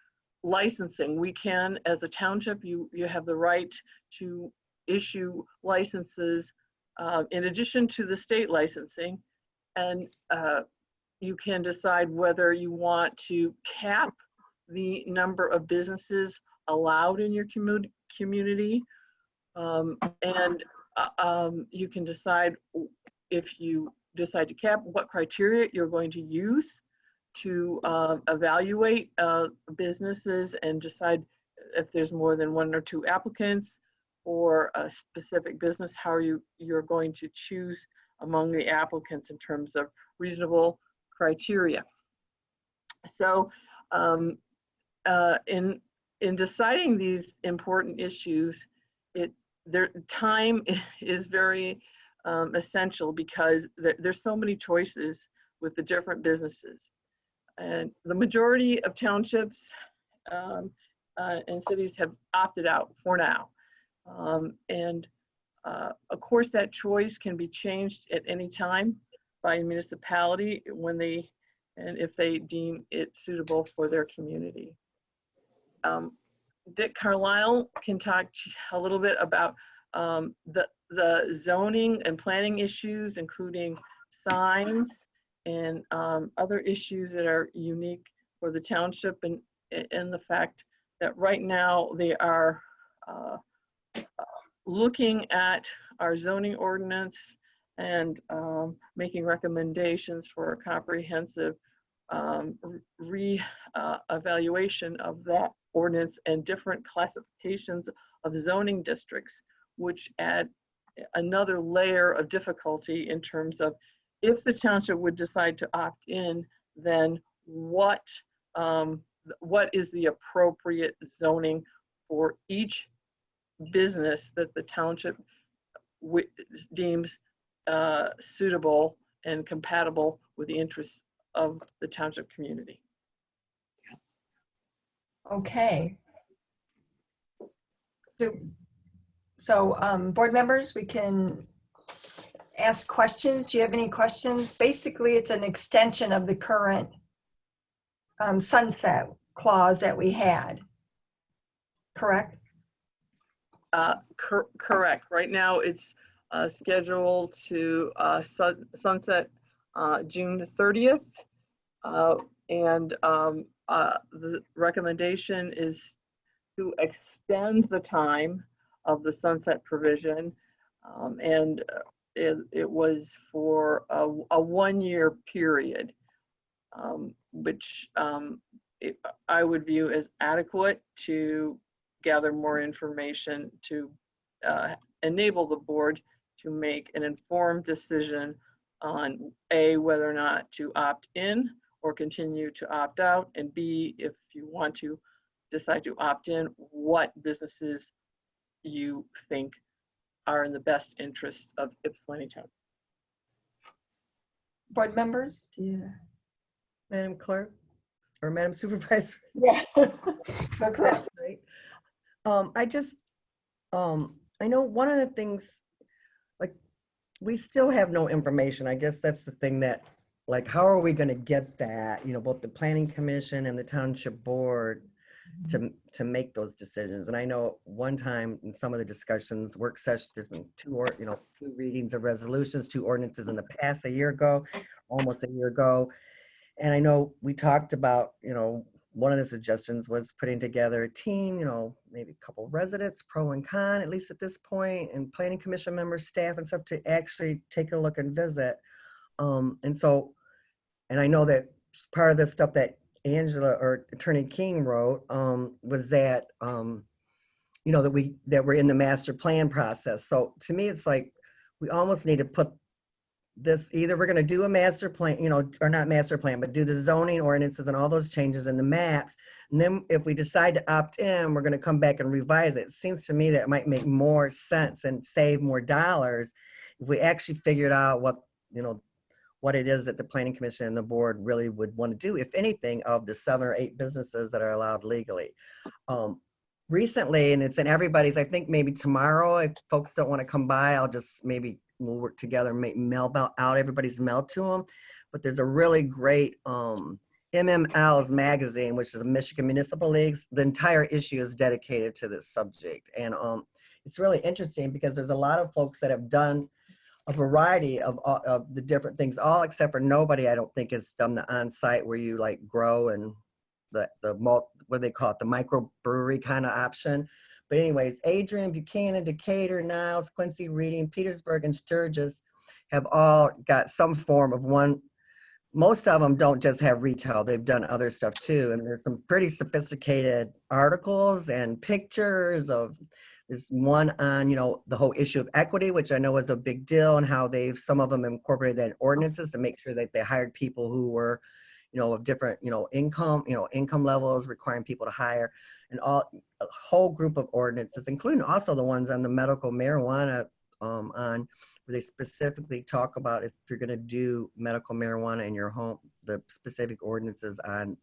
licensing. We can, as a township, you have the right to issue licenses in addition to the state licensing, and you can decide whether you want to cap the number of businesses allowed in your community, and you can decide, if you decide to cap, what criteria you're going to use to evaluate businesses and decide if there's more than 1 or 2 applicants or a specific business, how you're going to choose among the applicants in terms of reasonable criteria. So in deciding these important issues, time is very essential because there's so many choices with the different businesses. And the majority of townships and cities have opted out for now. Of course, that choice can be changed at any time by a municipality and if they deem it suitable for their community. Dick Carlisle can talk a little bit about the zoning and planning issues, including signs and other issues that are unique for the township, and the fact that right now they are looking at our zoning ordinance and making recommendations for a comprehensive evaluation of that ordinance and different classifications of zoning districts, which add another layer of difficulty in terms of if the township would decide to opt in, then what is the appropriate zoning for each business that the township deems suitable and compatible with the interests of the township community. Okay. So board members, we can ask questions. Do you have any questions? Basically, it's an extension of the current sunset clause that we had. Correct? Correct. Right now, it's scheduled to sunset June 30th. The recommendation is to extend the time of the sunset provision. It was for a 1-year period, which I would view as adequate to gather more information to enable the board to make an informed decision on A, whether or not to opt in or continue to opt out, and B, if you want to decide to opt in, what businesses you think are in the best interest of Ypsilanti Town. Board members? Madam Clerk or Madam Supervisor? Yeah. Correct. Right. I know one of the things, like, we still have no information. I guess that's the thing that, like, how are we going to get that, both the planning commission and the township board to make those decisions? And I know one time in some of the discussions, work sessions, there's been two readings of resolutions, 2 ordinances in the past, almost a year ago. And I know we talked about, one of the suggestions was putting together a team, maybe a couple of residents, pro and con, at least at this point, and planning commission members, staff and stuff to actually take a look and visit. And I know that part of the stuff that Angela or Attorney King wrote was that, that we're in the master plan process. So to me, it's like, we almost need to put this, either we're going to do a master plan, or not master plan, but do the zoning ordinances and all those changes in the maps. And then if we decide to opt in, we're going to come back and revise it. It seems to me that it might make more sense and save more dollars if we actually figured out what it is that the planning commission and the board really would want to do, if anything, of the 7 or 8 businesses that are allowed legally. Recently, and it's in everybody's, I think maybe tomorrow, if folks don't want to come by, we'll work together and make mail out everybody's mail to them. But there's a really great MML's magazine, which is the Michigan Municipal Leagues. The entire issue is dedicated to this subject. And it's really interesting because there's a lot of folks that have done a variety of the different things, all except for nobody, I don't think, has done the on-site where you like grow and what do they call it, the microbrewery kind of option. But anyways, Adrian, Buchanan, Decatur, Niles, Quincy, Reading, Petersburg, and Sturgis have all got some form of one most of them don't just have retail, they've done other stuff too. And there's some pretty sophisticated articles and pictures of this one on, the whole issue of equity, which I know is a big deal, and how some of them incorporated that in ordinances to make sure that they hired people who were, of different, income levels, requiring people to hire, and a whole group of ordinances, including also the ones on the medical marijuana, where they specifically talk about if you're going to do medical marijuana in your home, the specific ordinances on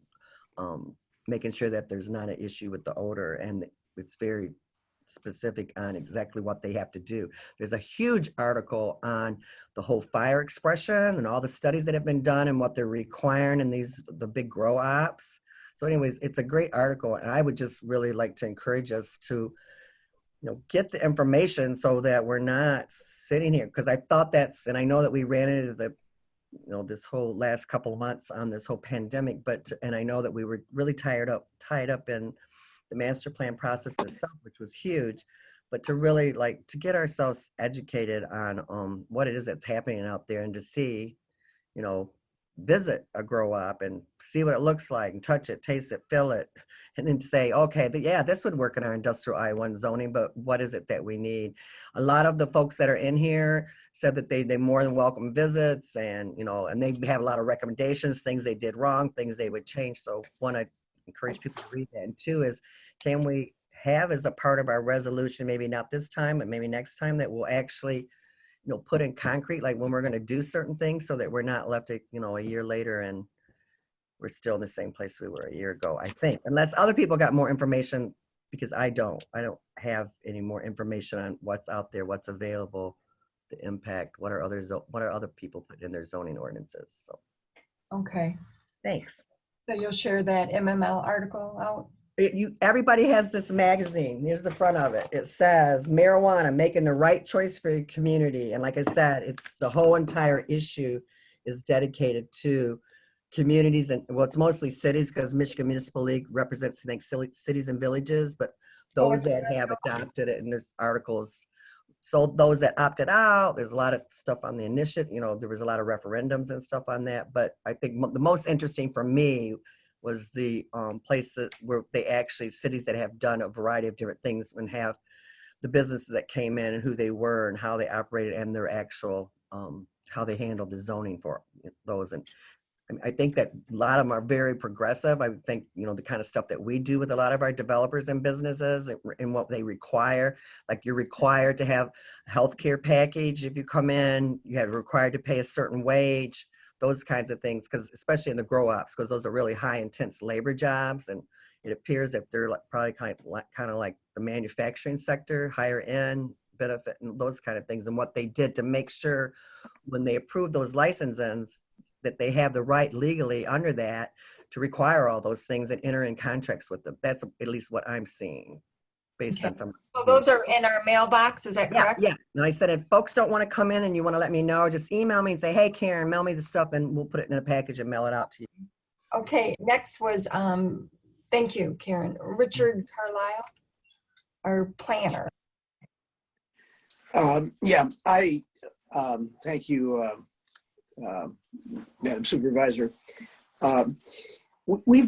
making sure that there's not an issue with the odor, and it's very specific on exactly what they have to do. There's a huge article on the whole fire expression and all the studies that have been done and what they're requiring in the big grow ops. So anyways, it's a great article, and I would just really like to encourage us to get the information so that we're not sitting here, because I thought and I know that we ran into this whole last couple of months on this whole pandemic, and I know that we were really tied up in the master plan process itself, which was huge, but to really to get ourselves educated on what it is that's happening out there, and to see, visit a grow up and see what it looks like, and touch it, taste it, feel it, and then to say, okay, yeah, this would work in our industrial I-1 zoning, but what is it that we need? A lot of the folks that are in here said that they more than welcome visits, and and they have a lot of recommendations, things they did wrong, things they would change. So one, I encourage people to read that. And two is, can we have as a part of our resolution, maybe not this time, but maybe next time, that we'll actually put in concrete, like when we're going to do certain things, so that we're not left a year later and we're still in the same place we were a year ago, I think, unless other people got more information, because I don't have any more information on what's out there, what's available, the impact, what are other people put in their zoning ordinances. So Okay. thanks. So you'll share that MML article out? Everybody has this magazine. Here's the front of it. It says marijuana, making the right choice for your community. And like I said, it's the whole entire issue is dedicated to communities, and well, it's mostly cities, because Michigan Municipal League represents, I think, cities and villages, but those that have adopted it, and there's articles. So those that opted out, there's a lot of stuff on the initiative, there was a lot of referendums and stuff on that. But I think the most interesting for me was the places where cities that have done a variety of different things, and have the businesses that came in and who they were and how they operated, and their actual, how they handled the zoning for those. And I think that a lot of them are very progressive. I think, the kind of stuff that we do with a lot of our developers and businesses, and what they require, like you're required to have a healthcare package. If you come in, you're required to pay a certain wage, those kinds of things, because especially in the grow ops, because those are really high intense labor jobs. And it appears that they're probably kind of like the manufacturing sector, higher end benefit, and those kind of things. And what they did to make sure when they approved those licenses, that they have the right legally under that to require all those things and enter in contracts with them. That's at least what I'm seeing based on some. So those are in our mailbox, is that correct? Yeah. And I said, if folks don't want to come in and you want to let me know, just email me and say, hey, Karen, mail me the stuff, and we'll put it in a package and mail it out to you. Okay, next was, thank you, Karen. Richard Carlisle, our planner. Yeah, I thank you, Madam Supervisor. We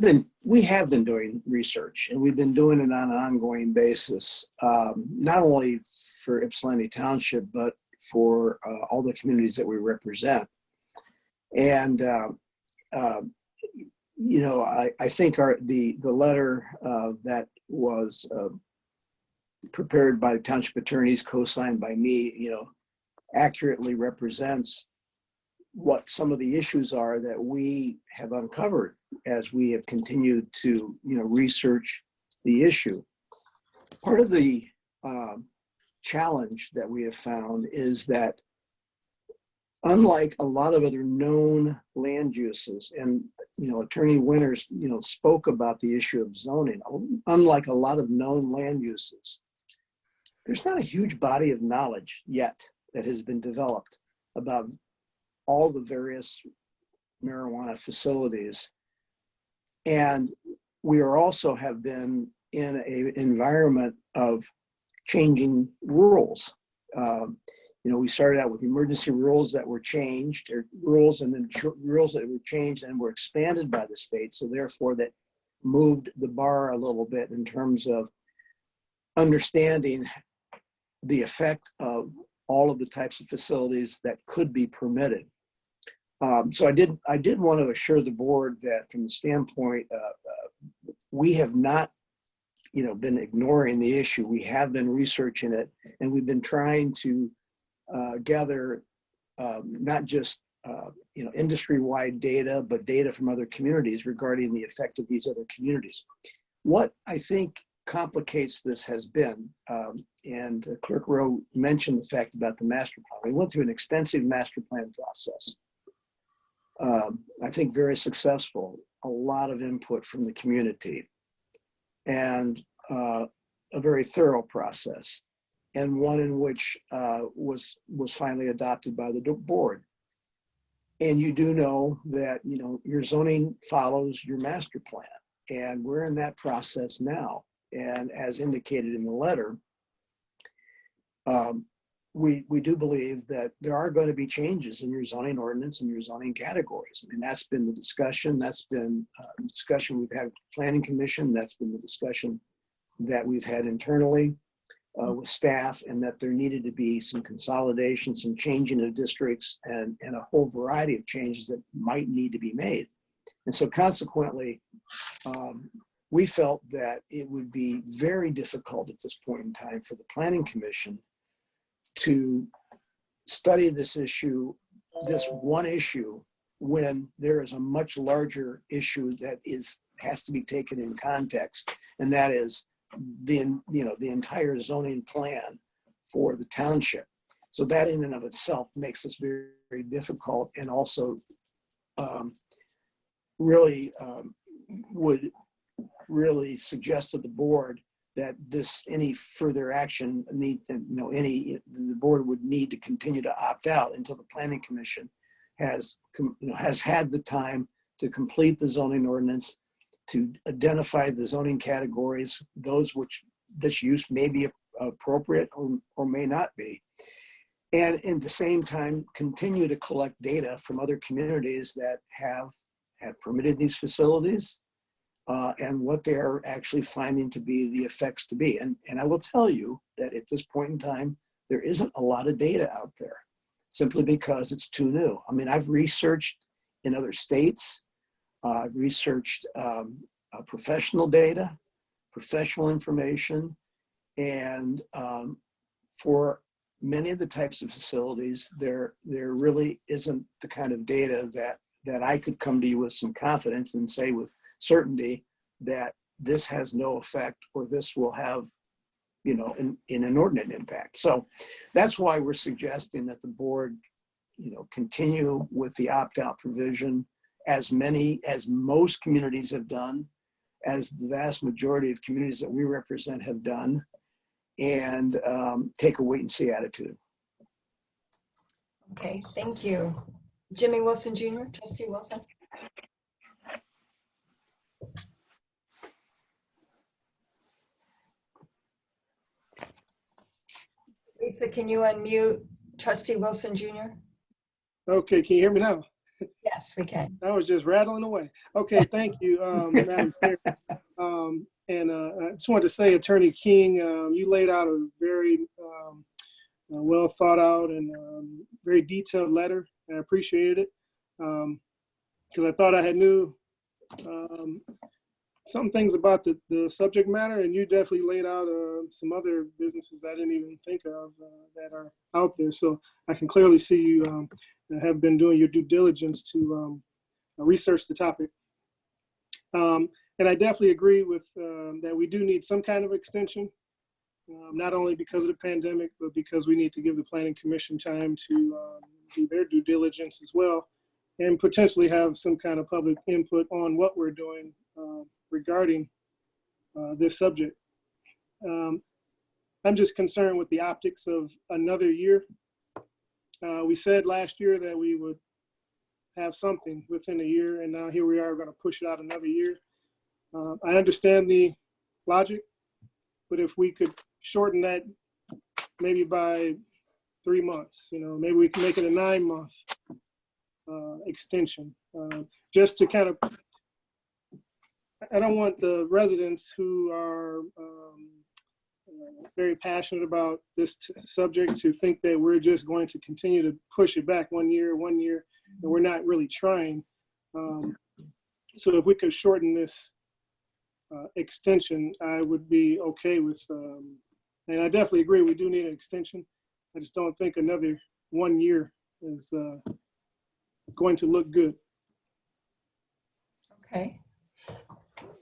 have been doing research, and we've been doing it on an ongoing basis, not only for Ypsilanti Township, but for all the communities that we represent. And I think the letter that was prepared by the township attorneys, co-signed by me, accurately represents what some of the issues are that we have uncovered as we have continued to, research the issue. Part of the challenge that we have found is that, unlike a lot of other known land uses, and Attorney Winters, spoke about the issue of zoning. Unlike a lot of known land uses, there's not a huge body of knowledge yet that has been developed about all the various marijuana facilities. And we also have been in an environment of changing rules. we started out with emergency rules that were changed, or rules and then rules that were changed and were expanded by the state. So therefore that moved the bar a little bit in terms of understanding the effect of all of the types of facilities that could be permitted. So I did want to assure the board that from the standpoint, we have not, been ignoring the issue. We have been researching it, and we've been trying to gather not just industry-wide data, but data from other communities regarding the effect of these other communities. What I think complicates this has been, and Clerk Rowe mentioned the fact about the master plan. We went through an extensive master plan process. I think very successful, a lot of input from the community, and a very thorough process, and one in which was finally adopted by the board. And you do know that your zoning follows your master plan, and we're in that process now. And as indicated in the letter, we do believe that there are going to be changes in your zoning ordinance and your zoning categories. I mean, that's been the discussion. That's been the discussion we've had with the Planning Commission. That's been the discussion that we've had internally with staff, and that there needed to be some consolidation, some changing of districts, and a whole variety of changes that might need to be made. And so consequently, we felt that it would be very difficult at this point in time for the Planning Commission to study this issue, this one issue, when there is a much larger issue that has to be taken in context, and that is the entire zoning plan for the township. So that in and of itself makes this very, very difficult, and also would really suggest to the board that any further action the board would need to continue to opt out until the Planning Commission has had the time to complete the zoning ordinance, to identify the zoning categories, those which this use may be appropriate or may not be. And at the same time, continue to collect data from other communities that have permitted these facilities, and what they're actually finding to be the effects to be. And I will tell you that at this point in time, there isn't a lot of data out there, simply because it's too new. I mean, I've researched in other states, I've researched professional data, professional information, and for many of the types of facilities, there really isn't the kind of data that I could come to you with some confidence and say with certainty that this has no effect, or this will have, an inordinate impact. So that's why we're suggesting that the board, continue with the opt-out provision, as most communities have done, as the vast majority of communities that we represent have done, and take a wait and see attitude. Okay, thank you. Jimmy Wilson Jr., Trustee Wilson. Lisa, can you unmute Trustee Wilson Jr.? Okay, can you hear me now? Yes, we can. I was just rattling away. Okay, thank you, Madam Chair. And I just wanted to say, Attorney King, you laid out a very well thought out and very detailed letter. I appreciated it, because I thought I had knew some things about the subject matter, and you definitely laid out some other businesses I didn't even think of that are out there. So I can clearly see you have been doing your due diligence to research the topic. And I definitely agree with that we do need some kind of extension, not only because of the pandemic, but because we need to give the Planning Commission time to do their due diligence as well, and potentially have some kind of public input on what we're doing regarding this subject. I'm just concerned with the optics of another year. We said last year that we would have something within a year, and now here we are going to push it out another year. I understand the logic, but if we could shorten that maybe by 3 months. Maybe we can make it a 9-month extension, just to kind of, I don't want the residents who are very passionate about this subject to think that we're just going to continue to push it back 1 year, and we're not really trying. So if we could shorten this extension, I would be okay with, and I definitely agree, we do need an extension. I just don't think another 1 year is going to look good. Okay.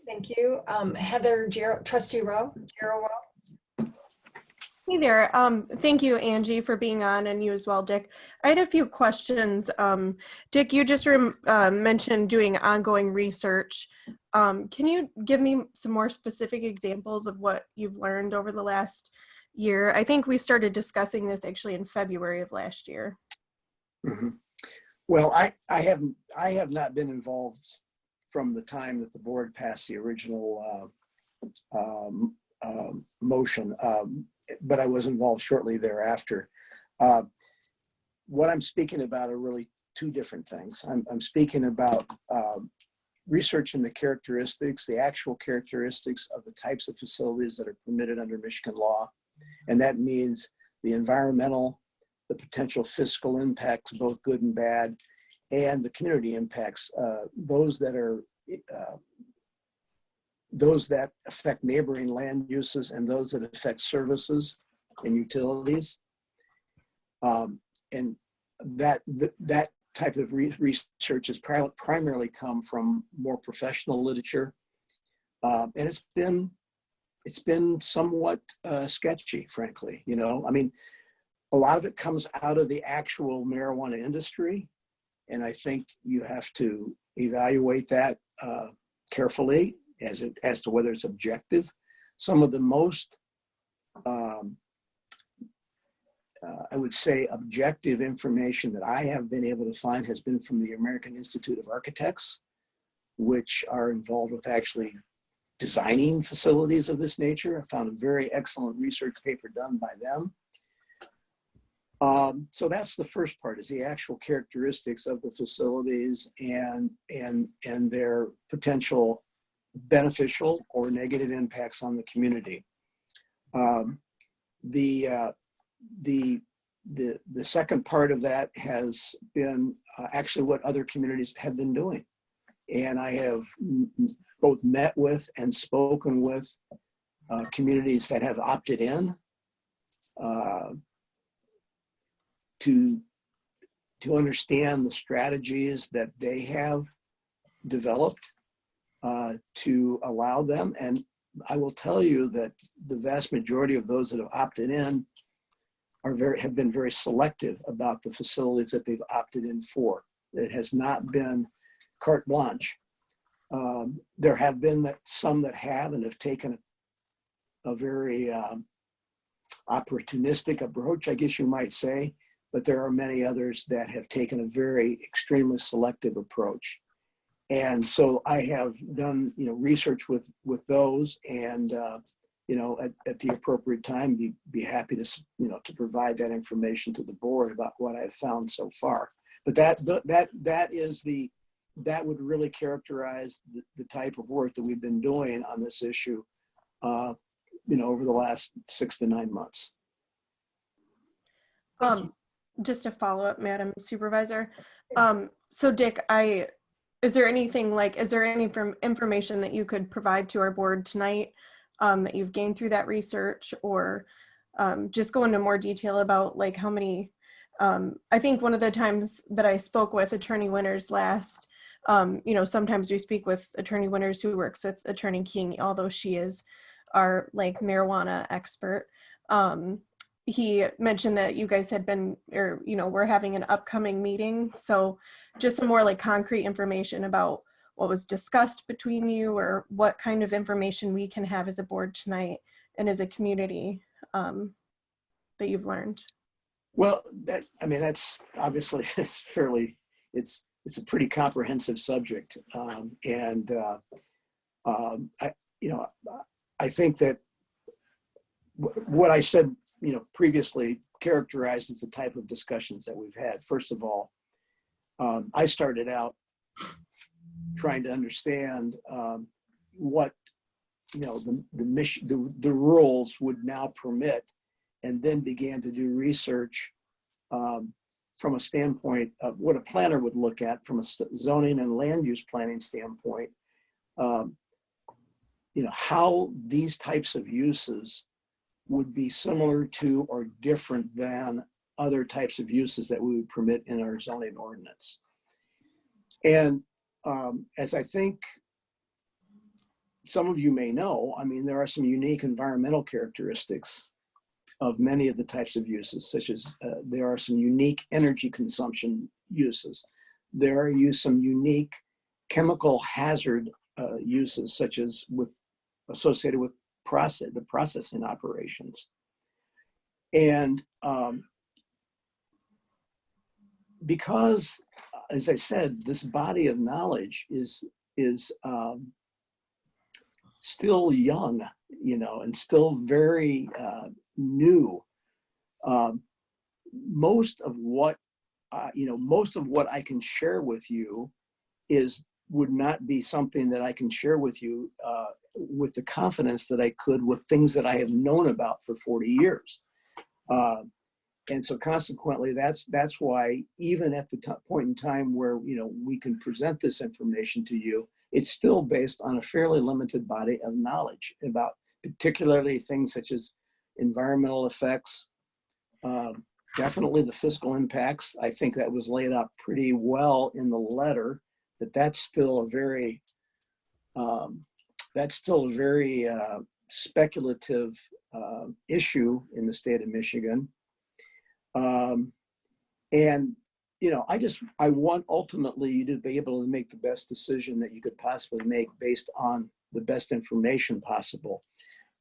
Thank you. Heather, Trustee Rowe, Rowe. Hey there. Thank you, Angie, for being on, and you as well, Dick. I had a few questions. Dick, you just mentioned doing ongoing research. Can you give me some more specific examples of what you've learned over the last year? I think we started discussing this actually in February of last year. Mm-hmm. Well, I have not been involved from the time that the board passed the original motion, but I was involved shortly thereafter. What I'm speaking about are really two different things. I'm speaking about researching the characteristics, the actual characteristics of the types of facilities that are permitted under Michigan law. And that means the environmental, the potential fiscal impacts, both good and bad, and the community impacts, those that affect neighboring land uses and those that affect services and utilities. And that type of research has primarily come from more professional literature. And it's been somewhat sketchy, frankly. I mean, a lot of it comes out of the actual marijuana industry. And I think you have to evaluate that carefully as to whether it's objective. Some of the most, I would say, objective information that I have been able to find has been from the American Institute of Architects, which are involved with actually designing facilities of this nature. I found a very excellent research paper done by them. So that's the first part, is the actual characteristics of the facilities and their potential beneficial or negative impacts on the community. The second part of that has been actually what other communities have been doing. And I have both met with and spoken with communities that have opted in to understand the strategies that they have developed to allow them. And I will tell you that the vast majority of those that have opted in have been very selective about the facilities that they've opted in for. It has not been carte blanche. There have been some that have and have taken a very opportunistic approach, I guess you might say, but there are many others that have taken a very extremely selective approach. And so I have done, research with those, and at the appropriate time, be happy to, to provide that information to the board about what I've found so far. But that would really characterize the type of work that we've been doing on this issue, over the last 6 to 9 months. Just a follow-up, Madam Supervisor. So Dick, is there any information that you could provide to our board tonight that you've gained through that research, or just go into more detail about like how many, I think one of the times that I spoke with Attorney Winters last, sometimes we speak with Attorney Winters who works with Attorney King, although she is our like marijuana expert. He mentioned that you guys had been, or, we're having an upcoming meeting. So just some more like concrete information about what was discussed between you, or what kind of information we can have as a board tonight and as a community that you've learned. Well, that's obviously, it's a pretty comprehensive subject. I think that what I said previously characterized as the type of discussions that we've had. First of all, I started out trying to understand what the rules would now permit, and then began to do research from a standpoint of what a planner would look at from a zoning and land use planning standpoint. How these types of uses would be similar to or different than other types of uses that we would permit in our zoning ordinance. And as I think some of you may know, I mean, there are some unique environmental characteristics of many of the types of uses, such as there are some unique energy consumption uses. There are some unique chemical hazard uses, such as associated with the processing operations. And because, as I said, this body of knowledge is still young, and still very new. Most of what I can share with you would not be something that I can share with you with the confidence that I could with things that I have known about for 40 years. And so consequently, that's why even at the point in time where we can present this information to you, it's still based on a fairly limited body of knowledge about particularly things such as environmental effects, definitely the fiscal impacts. I think that was laid out pretty well in the letter, but that's still a very speculative issue in the state of Michigan. And I want ultimately you to be able to make the best decision that you could possibly make based on the best information possible.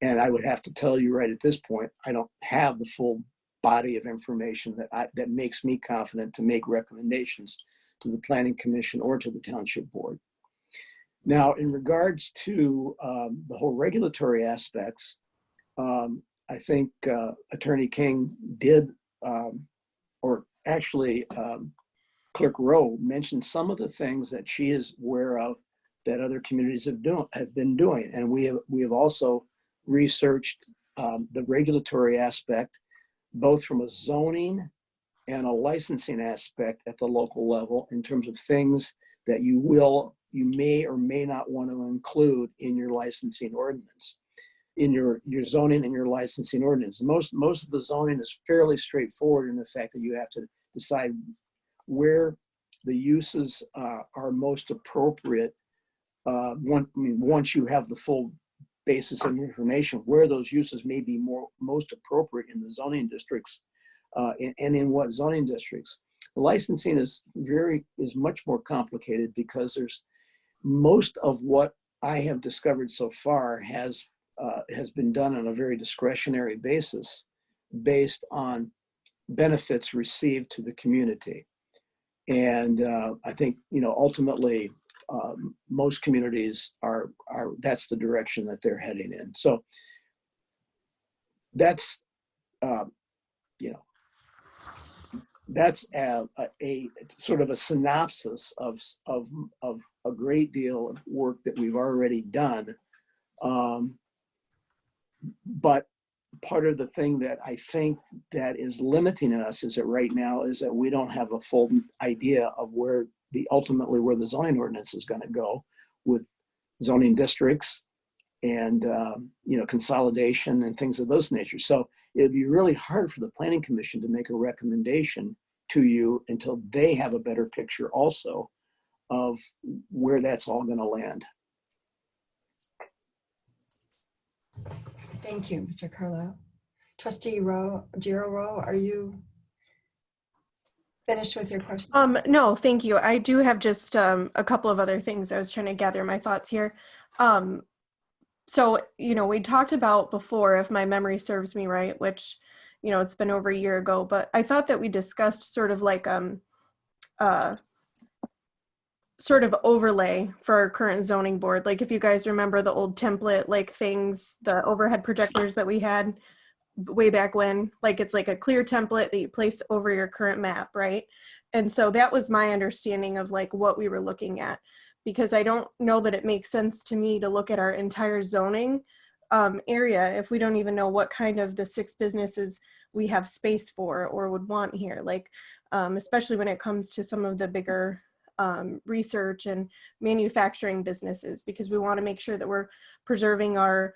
And I would have to tell you right at this point, I don't have the full body of information that makes me confident to make recommendations to the Planning Commission or to the Township Board. Now, in regards to the whole regulatory aspects, I think Attorney King did, or actually Clerk Rowe mentioned some of the things that she is aware of that other communities have been doing. And we have also researched the regulatory aspect, both from a zoning and a licensing aspect at the local level in terms of things that you may or may not want to include in your licensing ordinance, in your zoning and your licensing ordinance. Most of the zoning is fairly straightforward in the fact that you have to decide where the uses are most appropriate. Once you have the full basis of information, where those uses may be most appropriate in the zoning districts, and in what zoning districts. The licensing is much more complicated because there's most of what I have discovered so far has been done on a very discretionary basis based on benefits received to the community. And I think, ultimately, most communities that's the direction that they're heading in. So that's, that's a sort of a synopsis of a great deal of work that we've already done. But part of the thing that I think that is limiting us is that right now is that we don't have a full idea of ultimately where the zoning ordinance is going to go with zoning districts and consolidation and things of those nature. So it'd be really hard for the Planning Commission to make a recommendation to you until they have a better picture also of where that's all going to land. Thank you, Mr. Carlisle. Trustee Giro Rowe, are you finished with your question? No, thank you. I do have just a couple of other things. I was trying to gather my thoughts here. So, we talked about before, if my memory serves me right, which, it's been over a year ago, but I thought that we discussed sort of like sort of overlay for our current zoning board. Like if you guys remember the old template, like things, the overhead projectors that we had, way back when, like it's like a clear template that you place over your current map, right? And so that was my understanding of like what we were looking at, because I don't know that it makes sense to me to look at our entire zoning area if we don't even know what kind of the 6 businesses we have space for or would want here, like especially when it comes to some of the bigger research and manufacturing businesses, because we want to make sure that we're preserving our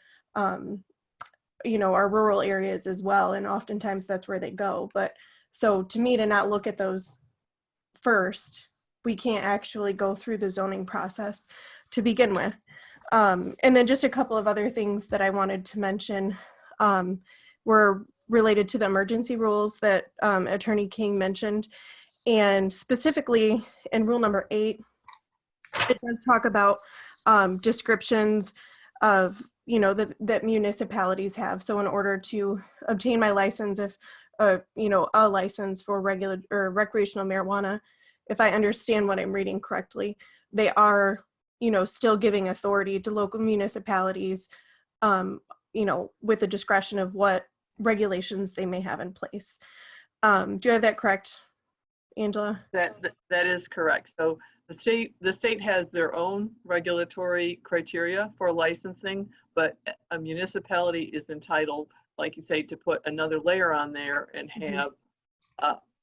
you know, our rural areas as well, and oftentimes that's where they go. But so to me, to not look at those first, we can't actually go through the zoning process to begin with. And then just a couple of other things that I wanted to mention were related to the emergency rules that Attorney King mentioned. And specifically in rule number 8, it does talk about descriptions of, you know, that municipalities have. So in order to obtain my license, if you know, a license for regular or recreational marijuana, if I understand what I'm reading correctly, they are, you know, still giving authority to local municipalities, you know, with the discretion of what regulations they may have in place. Do you have that correct, Angela? That is correct. So the state has their own regulatory criteria for licensing, but a municipality is entitled, like you say, to put another layer on there and have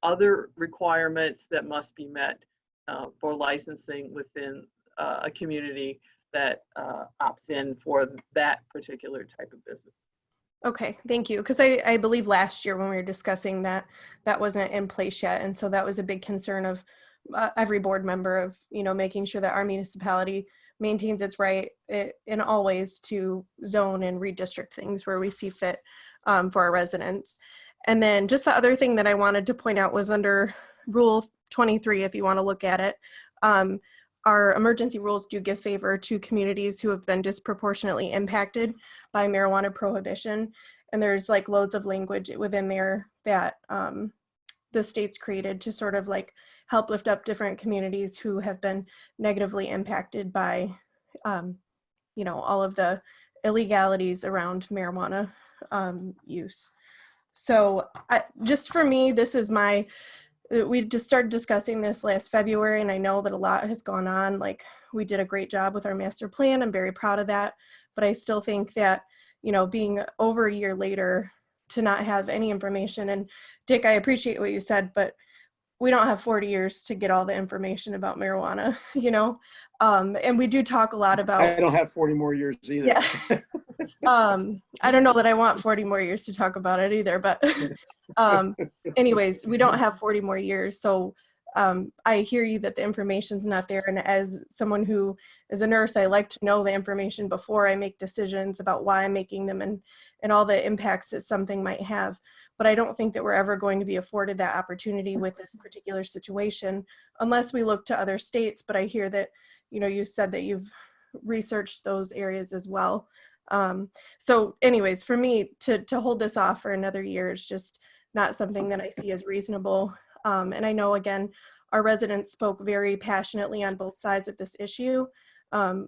other requirements that must be met for licensing within a community that opts in for that particular type of business. Okay, thank you. Because I believe last year when we were discussing that, that wasn't in place yet. And so that was a big concern of every board member of, you know, making sure that our municipality maintains its right in all ways to zone and redistrict things where we see fit for our residents. And then just the other thing that I wanted to point out was under Rule 23, if you want to look at it, our emergency rules do give favor to communities who have been disproportionately impacted by marijuana prohibition. And there's like loads of language within there that the state's created to sort of like help lift up different communities who have been negatively impacted by, you know, all of the illegalities around marijuana use. So just for me, this is my, we just started discussing this last February, and I know that a lot has gone on. Like, we did a great job with our master plan. I'm very proud of that. But I still think that, you know, being over a year later to not have any information, and Dick, I appreciate what you said, but we don't have 40 years to get all the information about marijuana, you know? And we do talk a lot about— I don't have 40 more years either. Yeah. I don't know that I want 40 more years to talk about it either, but anyways, we don't have 40 more years. So I hear you that the information's not there. And as someone who is a nurse, I like to know the information before I make decisions about why I'm making them and all the impacts that something might have. But I don't think that we're ever going to be afforded that opportunity with this particular situation unless we look to other states. But I hear that, you know, you said that you've researched those areas as well. So anyways, for me to hold this off for another year is just not something that I see as reasonable. And I know, again, our residents spoke very passionately on both sides of this issue.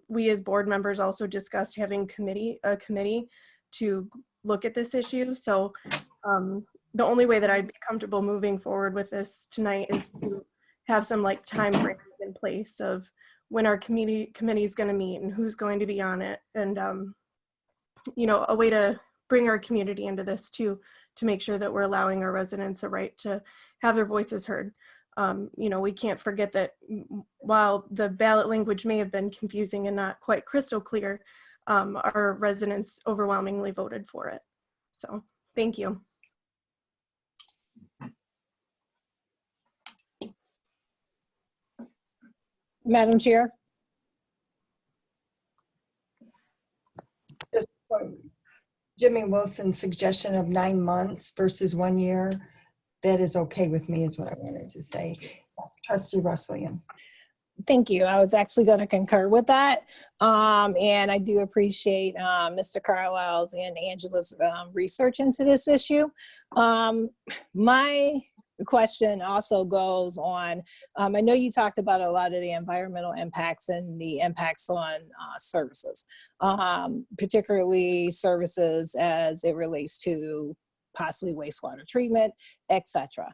We as board members also discussed having a committee to look at this issue. So the only way that I'd be comfortable moving forward with this tonight is to have some like time frames in place of when our committee is going to meet and who's going to be on it. And you know, a way to bring our community into this too, to make sure that we're allowing our residents a right to have their voices heard. You know, we can't forget that while the ballot language may have been confusing and not quite crystal clear, our residents overwhelmingly voted for it. So thank you. Madam Chair. Jimmy Wilson's suggestion of 9 months versus 1 year, that is okay with me, is what I wanted to say. Yes, Trustee Russ Williams. Thank you. I was actually going to concur with that. And I do appreciate Mr. Carlisle's and Angela's research into this issue. My question also goes on, I know you talked about a lot of the environmental impacts and the impacts on services, particularly services as it relates to possibly wastewater treatment, etc.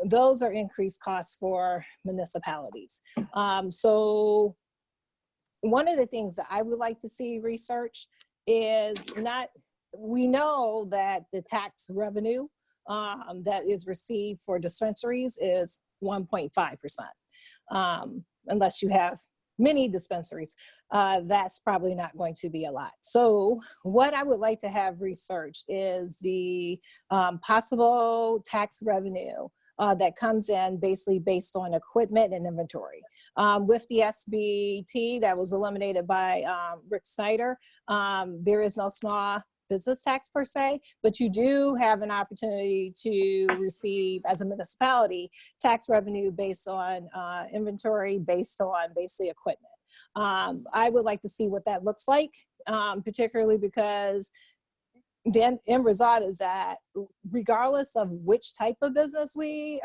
Those are increased costs for municipalities. So one of the things that I would like to see research is we know that the tax revenue that is received for dispensaries is 1.5%. Unless you have many dispensaries, that's probably not going to be a lot. So what I would like to have researched is the possible tax revenue that comes in basically based on equipment and inventory. With the SBT that was eliminated by Rick Snyder, there is no small business tax per se, but you do have an opportunity to receive, as a municipality, tax revenue based on inventory, based on basically equipment. I would like to see what that looks like, particularly because the end result is that regardless of which type of business we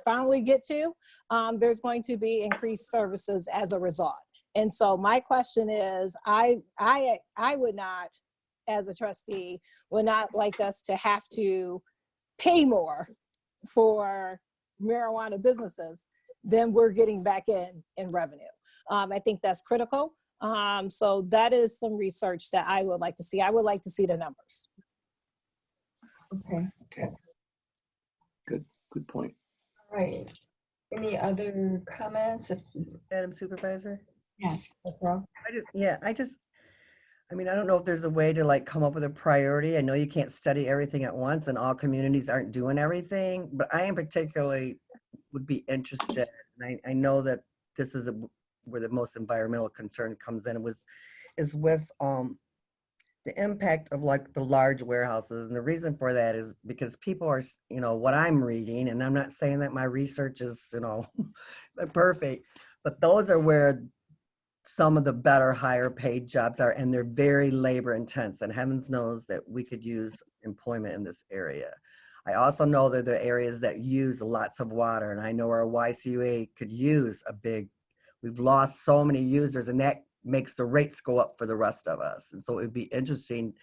finally get to, there's going to be increased services as a result. And so my question is, I would not, as a trustee, would not like us to have to pay more for marijuana businesses than we're getting back in revenue. I think that's critical. So that is some research that I would like to see. I would like to see the numbers. Okay. Okay. Good point. All right. Any other comments? Madam Supervisor? Yes. I mean, I don't know if there's a way to like come up with a priority. I know you can't study everything at once and all communities aren't doing everything, but I am particularly would be interested. And I know that this is where the most environmental concern comes in, is with the impact of like the large warehouses. And the reason for that is because people are, what I'm reading, and I'm not saying that my research is, perfect, but those are where some of the better, higher paid jobs are, and they're very labor intense, and heavens knows that we could use employment in this area. I also know that there are areas that use lots of water, and I know our YCUA could use we've lost so many users, and that makes the rates go up for the rest of us. And so it'd be interesting,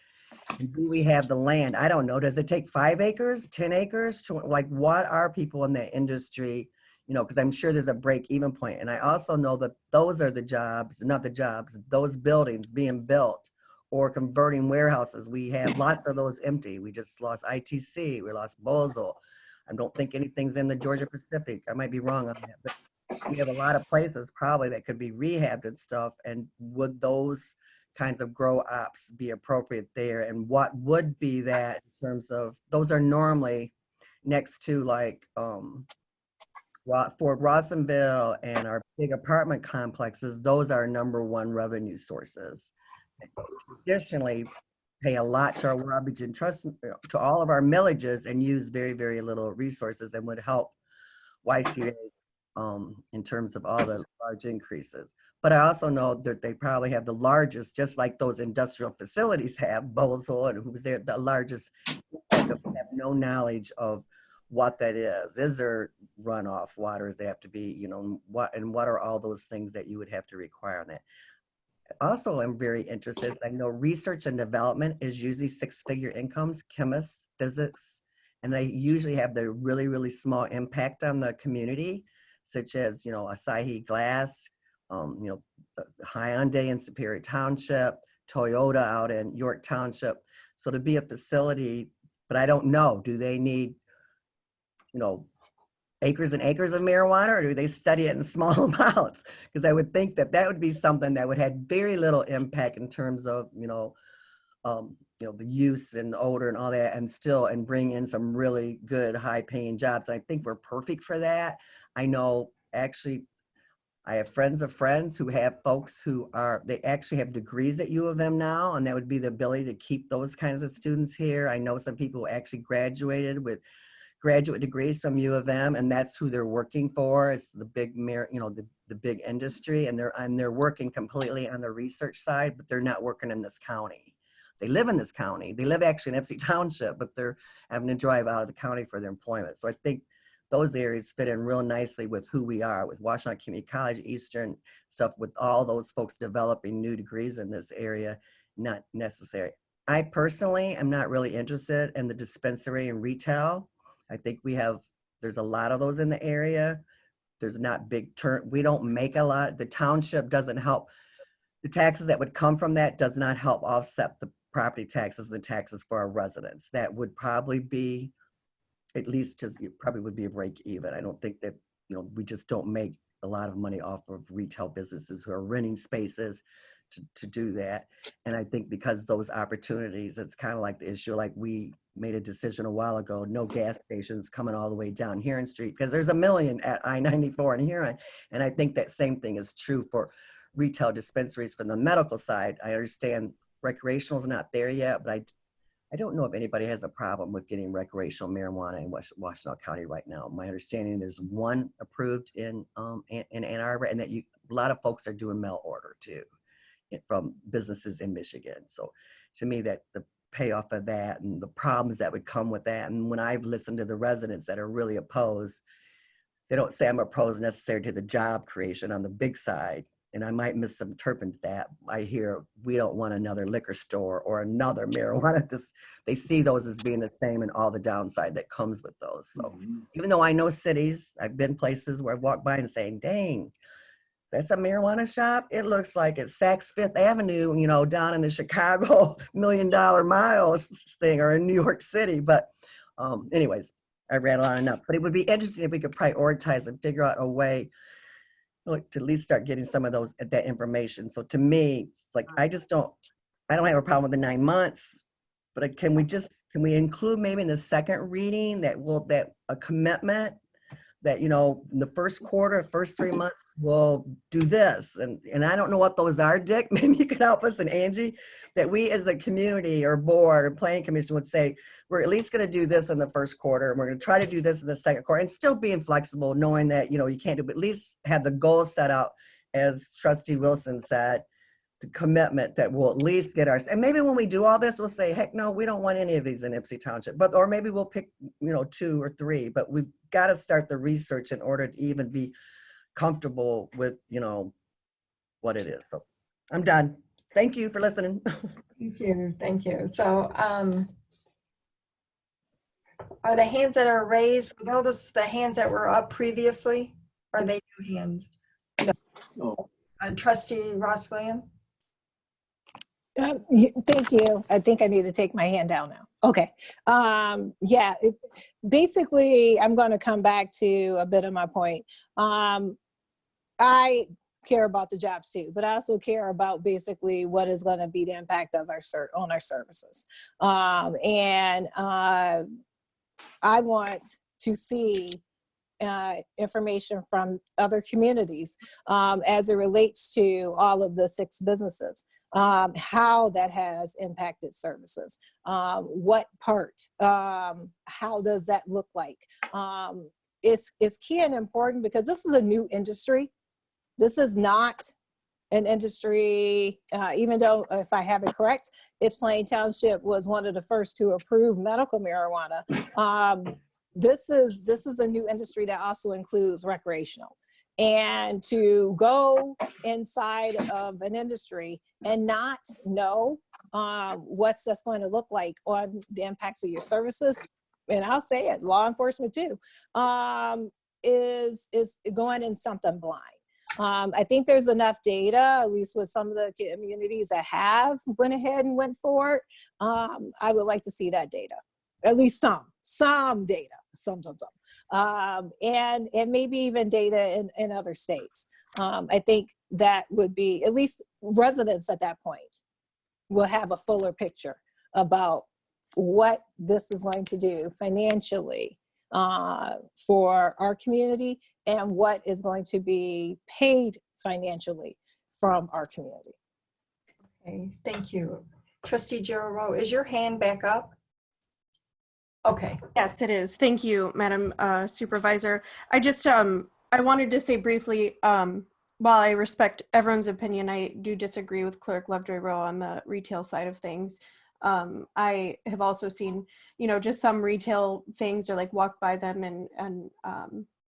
do we have the land? I don't know, does it take 5 acres, 10 acres? Like, what are people in that industry? Because I'm sure there's a break-even point. And I also know that those are the jobs, not the jobs, those buildings being built or converting warehouses. We have lots of those empty. We just lost ITC, we lost Bozel. I don't think anything's in the Georgia Pacific. I might be wrong on that, but we have a lot of places probably that could be rehabbed and stuff. And would those kinds of grow ops be appropriate there? And what would be that in terms of, those are normally next to like, Fort Rawsonville and our big apartment complexes, those are #1 revenue sources. Traditionally, pay a lot to our garbage and trust to all of our millages and use very, very little resources, and would help YCA in terms of all the large increases. But I also know that they probably have the largest, just like those industrial facilities have, Bozel and who's there, the largest, have no knowledge of what that is. Is there runoff waters they have to be, what are all those things that you would have to require on that? Also, I'm very interested, I know research and development is usually 6-figure incomes, chemists, physics, and they usually have the really, really small impact on the community, such as, Asahi Glass, Hyundai in Superior Township, Toyota out in York Township. So to be a facility, but I don't know, do they need acres and acres of marijuana, or do they study it in small amounts? Because I would think that would be something that would have very little impact in terms of, the use and the odor and all that, and bring in some really good high paying jobs. I think we're perfect for that. I know, actually, I have friends of friends who have folks they actually have degrees at U of M now, and that would be the ability to keep those kinds of students here. I know some people who actually graduated with graduate degrees from U of M, and that's who they're working for. It's the big, the big industry, and they're working completely on the research side, but they're not working in this county. They live in this county. They live actually in Ypsilanti Township, but they're having to drive out of the county for their employment. So I think those areas fit in real nicely with who we are, with Washington Community College, Eastern stuff, with all those folks developing new degrees in this area, not necessary. I personally am not really interested in the dispensary and retail. I think there's a lot of those in the area. There's not big we don't make a lot. The township doesn't help. The taxes that would come from that does not help offset the property taxes and taxes for our residents. That would probably be, at least it probably would be a break even. I don't think that, we just don't make a lot of money off of retail businesses who are renting spaces to do that. And I think because those opportunities, it's kind of like the issue, like we made a decision a while ago, no gas stations coming all the way down Huron Street, because there's a million at I-94 in Huron. And I think that same thing is true for retail dispensaries from the medical side. I understand recreational is not there yet, but I don't know if anybody has a problem with getting recreational marijuana in Washtenaw County right now. My understanding, there's one approved in Ann Arbor, and that a lot of folks are doing mail order too from businesses in Michigan. So to me, that the payoff of that and the problems that would come with that, and when I've listened to the residents that are really opposed, they don't say I'm opposed necessarily to the job creation on the big side. And I might misinterpret that. I hear we don't want another liquor store or another marijuana. They see those as being the same and all the downside that comes with those. So even though I know cities, I've been places where I walk by and saying, dang, that's a marijuana shop. It looks like it's Saks Fifth Avenue, down in the Chicago $1 Million Miles thing, or in New York City. But anyways, I ran on enough. But it would be interesting if we could prioritize and figure out a way to at least start getting some of that information. So to me, it's like, I don't have a problem with the 9 months, but can we include maybe in the second reading that a commitment that, in the first quarter, first 3 months, we'll do this. And I don't know what those are, Dick. Maybe you can help us, and Angie, that we as a community or board or planning commission would say, we're at least going to do this in the first quarter, and we're going to try to do this in the second quarter, and still being flexible, knowing that, you can't do, but at least have the goal set out, as Trustee Wilson said, the commitment that we'll at least get ours. And maybe when we do all this, we'll say, heck no, we don't want any of these in Ypsi Township, or maybe we'll pick, 2 or 3, but we've got to start the research in order to even be comfortable with, what it is. So I'm done. Thank you for listening. Thank you. So are the hands that are raised, were those the hands that were up previously? Are they new hands? No. Trustee Ross William? Thank you. I think I need to take my hand down now. Okay. Yeah, basically, I'm going to come back to a bit of my point. I care about the jobs too, but I also care about basically what is going to be the impact of on our services. And I want to see information from other communities as it relates to all of the 6 businesses. How that has impacted services, what part, how does that look like? It's key and important because this is a new industry. This is not an industry, even though, if I have it correct, Ypsilanti Township was one of the first to approve medical marijuana. This is a new industry that also includes recreational. And to go inside of an industry and not know what's that's going to look like on the impacts of your services, and I'll say it, law enforcement too, is going in something blind. I think there's enough data, at least with some of the communities that have went ahead and went forward. I would like to see that data, at least some data, some. And maybe even data in other states. I think that would be, at least residents at that point will have a fuller picture about what this is going to do financially for our community and what is going to be paid financially from our community. Okay, thank you. Trustee Gero, is your hand back up? Okay. Yes, it is. Thank you, Madam Supervisor. I just, I wanted to say briefly, while I respect everyone's opinion, I do disagree with Clerk Lovejoy-Rowe on the retail side of things. I have also seen, just some retail things, or like walk by them and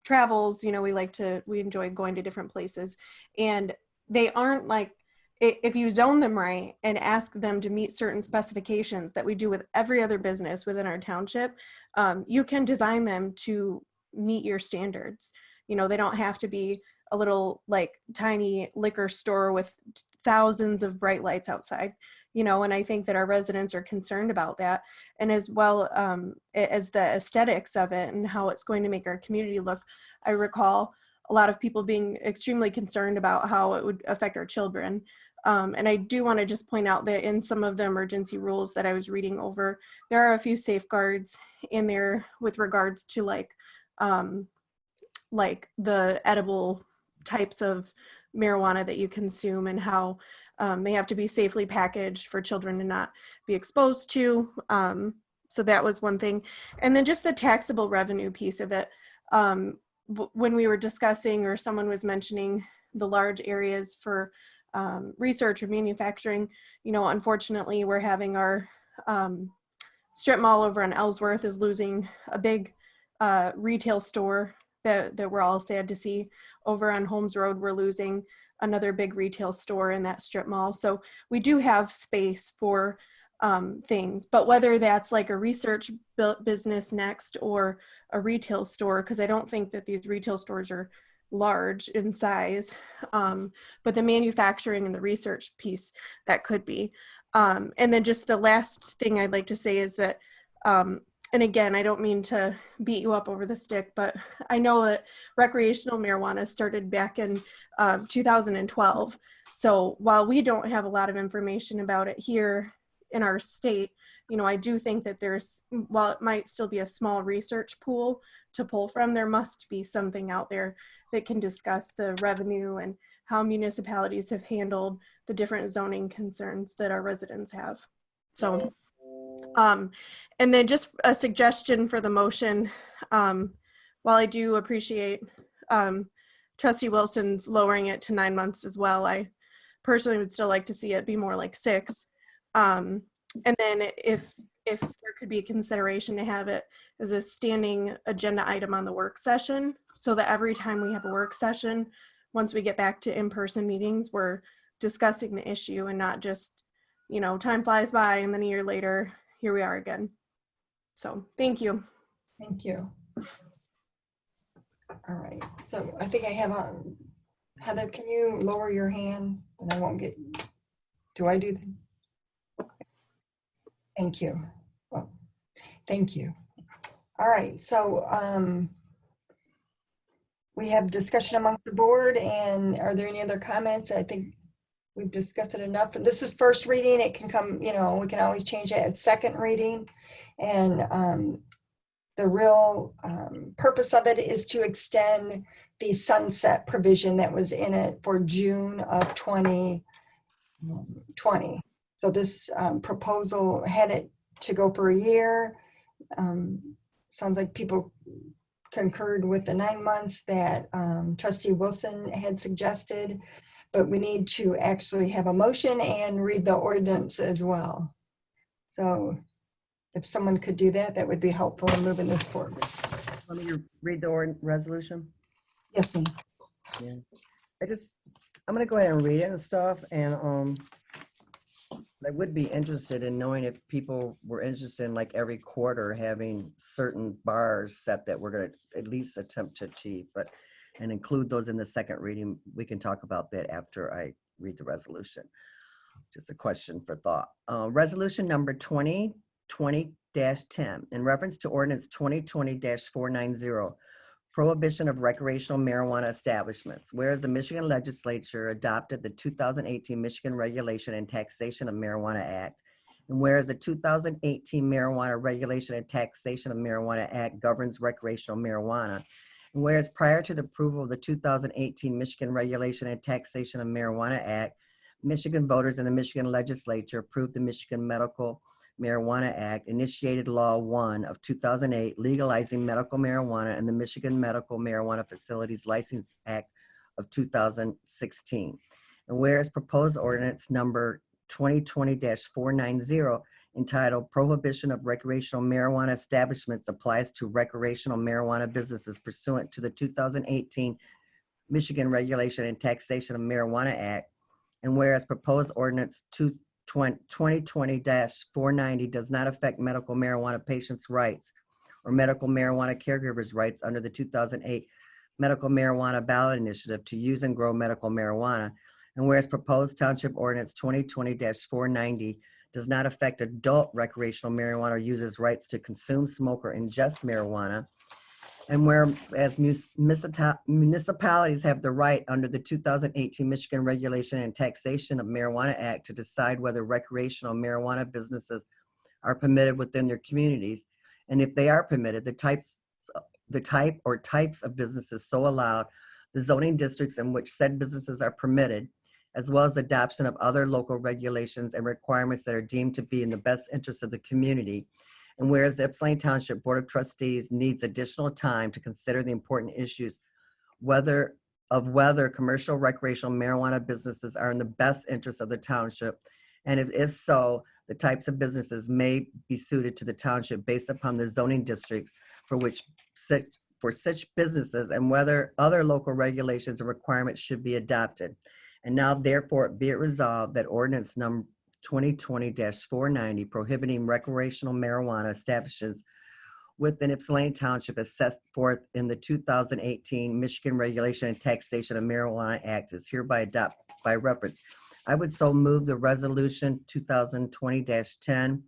travels, we enjoy going to different places, and they aren't like, if you zone them right and ask them to meet certain specifications that we do with every other business within our township, you can design them to meet your standards. You know, they don't have to be a little like tiny liquor store with thousands of bright lights outside, you know, and I think that our residents are concerned about that. And as well as the aesthetics of it and how it's going to make our community look. I recall a lot of people being extremely concerned about how it would affect our children. And I do want to just point out that in some of the emergency rules that I was reading over, there are a few safeguards in there with regards to like the edible types of marijuana that you consume and how they have to be safely packaged for children to not be exposed to. So that was one thing. And then just the taxable revenue piece of it. When we were discussing or someone was mentioning the large areas for research or manufacturing, you know, unfortunately we're having our strip mall over on Ellsworth is losing a big retail store that we're all sad to see. Over on Holmes Road, we're losing another big retail store in that strip mall. So we do have space for things, but whether that's like a research business next or a retail store, because I don't think that these retail stores are large in size, but the manufacturing and the research piece, that could be. And then just the last thing I'd like to say is that, and again, I don't mean to beat you up over the stick, but I know that recreational marijuana started back in 2012. So while we don't have a lot of information about it here in our state, you know, I do think that there's, while it might still be a small research pool to pull from, there must be something out there that can discuss the revenue and how municipalities have handled the different zoning concerns that our residents have. So, and then just a suggestion for the motion. While I do appreciate Trustee Wilson's lowering it to 9 months as well, I personally would still like to see it be more like 6. And then if there could be a consideration to have it as a standing agenda item on the work session, so that every time we have a work session, once we get back to in-person meetings, we're discussing the issue and not just, you know, time flies by and then a year later, here we are again. So thank you. Thank you. All right, so I think I have on, Heather, can you lower your hand and I won't get, do I do that? Thank you. Well, thank you. All right, so we have discussion amongst the board, and are there any other comments? I think we've discussed it enough. And this is first reading. It can come, you know, we can always change it at second reading. And the real purpose of it is to extend the sunset provision that was in it for June of 2020. So this proposal had it to go for a year. Sounds like people concurred with the 9 months that Trustee Wilson had suggested, but we need to actually have a motion and read the ordinance as well. So if someone could do that, that would be helpful in moving this forward. Let me read the resolution. Yes, ma'am. Yeah. I'm gonna go ahead and read it and stuff, and I would be interested in knowing if people were interested in like every quarter having certain bars set that we're gonna at least attempt to achieve, and include those in the second reading. We can talk about that after I read the resolution. Just a question for thought. Resolution number 2020-10, in reference to ordinance 2020-490, prohibition of recreational marijuana establishments. Whereas the Michigan legislature adopted the 2018 Michigan Regulation and Taxation of Marijuana Act, and whereas the 2018 Marijuana Regulation and Taxation of Marijuana Act governs recreational marijuana, and whereas prior to the approval of the 2018 Michigan Regulation and Taxation of Marijuana Act, Michigan voters in the Michigan legislature approved the Michigan Medical Marijuana Act, initiated Law 1 of 2008, legalizing medical marijuana, and the Michigan Medical Marijuana Facilities License Act of 2016. And whereas proposed ordinance number 2020-490, entitled Prohibition of Recreational Marijuana Establishments, applies to recreational marijuana businesses pursuant to the 2018 Michigan Regulation and Taxation of Marijuana Act. And whereas proposed ordinance 2020-490 does not affect medical marijuana patients' rights or medical marijuana caregivers' rights under the 2008 Medical Marijuana Ballot Initiative to use and grow medical marijuana. And whereas proposed township ordinance 2020-490 does not affect adult recreational marijuana users' rights to consume, smoke, or ingest marijuana. And whereas municipalities have the right under the 2018 Michigan Regulation and Taxation of Marijuana Act to decide whether recreational marijuana businesses are permitted within their communities. And if they are permitted, the type or types of businesses so allowed, the zoning districts in which said businesses are permitted, as well as adoption of other local regulations and requirements that are deemed to be in the best interest of the community. And whereas the Ypsilanti Township Board of Trustees needs additional time to consider the important issues whether commercial recreational marijuana businesses are in the best interest of the township, and if so, the types of businesses may be suited to the township based upon the zoning districts for such businesses, and whether other local regulations and requirements should be adopted. And now therefore be it resolved that ordinance number 2020-490 prohibiting recreational marijuana establishes within Ypsilanti Township as set forth in the 2018 Michigan Regulation and Taxation of Marijuana Act is hereby adopted by reference. I would so move the resolution 2020-10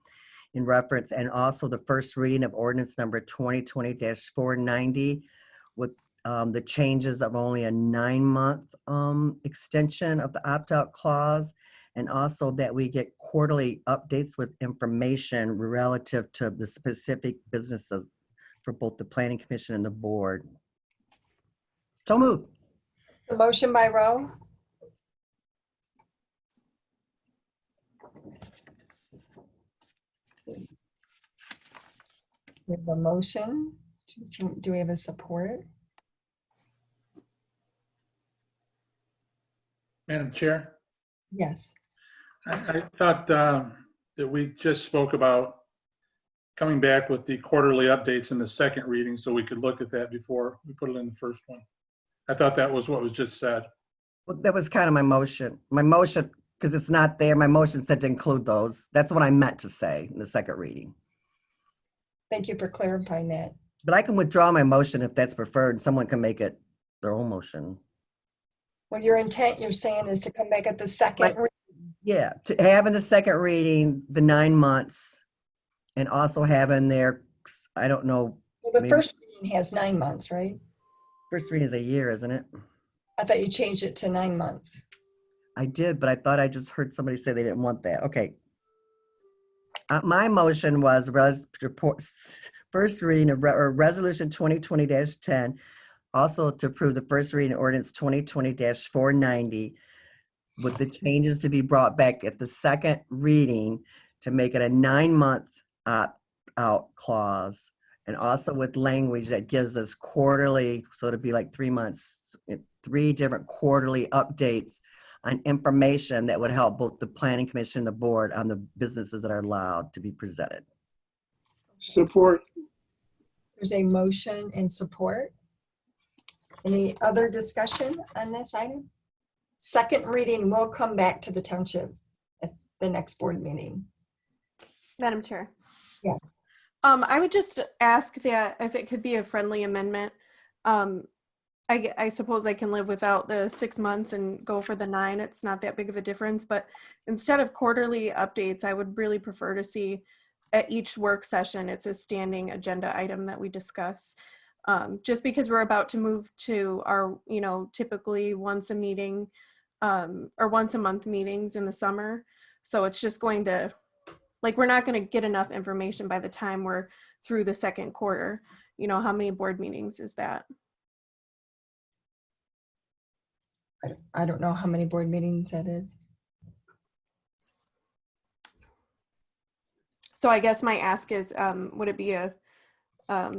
in reference, and also the first reading of ordinance number 2020-490 with the changes of only a 9-month extension of the opt-out clause, and also that we get quarterly updates with information relative to the specific businesses for both the Planning Commission and the board. So moved. The motion by Rowe. We have a motion. Do we have a support? Madam Chair, Yes. I thought that we just spoke about coming back with the quarterly updates in the second reading so we could look at that before we put it in the first one. I thought that was what was just said. Well, that was kind of my motion. My motion, because it's not there, my motion said to include those. That's what I meant to say in the second reading. Thank you for clarifying that. But I can withdraw my motion if that's preferred, and someone can make it their own motion. Well, your intent, you're saying, is to come back at the second Right. reading. Yeah, to have in the second reading, the 9 months, and also have in there, I don't know, Well, the maybe- first reading has 9 months, right? first reading is a year, isn't it? I thought you changed it to 9 months. I did, but I thought I just heard somebody say they didn't want that. Okay. My motion was first reading of Resolution 2020-10, also to approve the first reading ordinance 2020-490 with the changes to be brought back at the second reading to make it a 9-month opt-out clause, and also with language that gives us quarterly, so it'd be like 3 months, 3 different quarterly updates on information that would help both the Planning Commission and the board on the businesses that are allowed to be presented. Support. There's a motion and support. Any other discussion on this item? Second reading will come back to the township at the next board meeting. Madam Chair. Yes. I would just ask that if it could be a friendly amendment. I suppose I can live without the 6 months and go for the 9. It's not that big of a difference, but instead of quarterly updates, I would really prefer to see at each work session, it's a standing agenda item that we discuss. Just because we're about to move to our, typically once a meeting or once a month meetings in the summer. So it's just going to, we're not going to get enough information by the time we're through the second quarter. How many board meetings is that? I don't know how many board meetings that is. So I guess my ask is, would it be a, I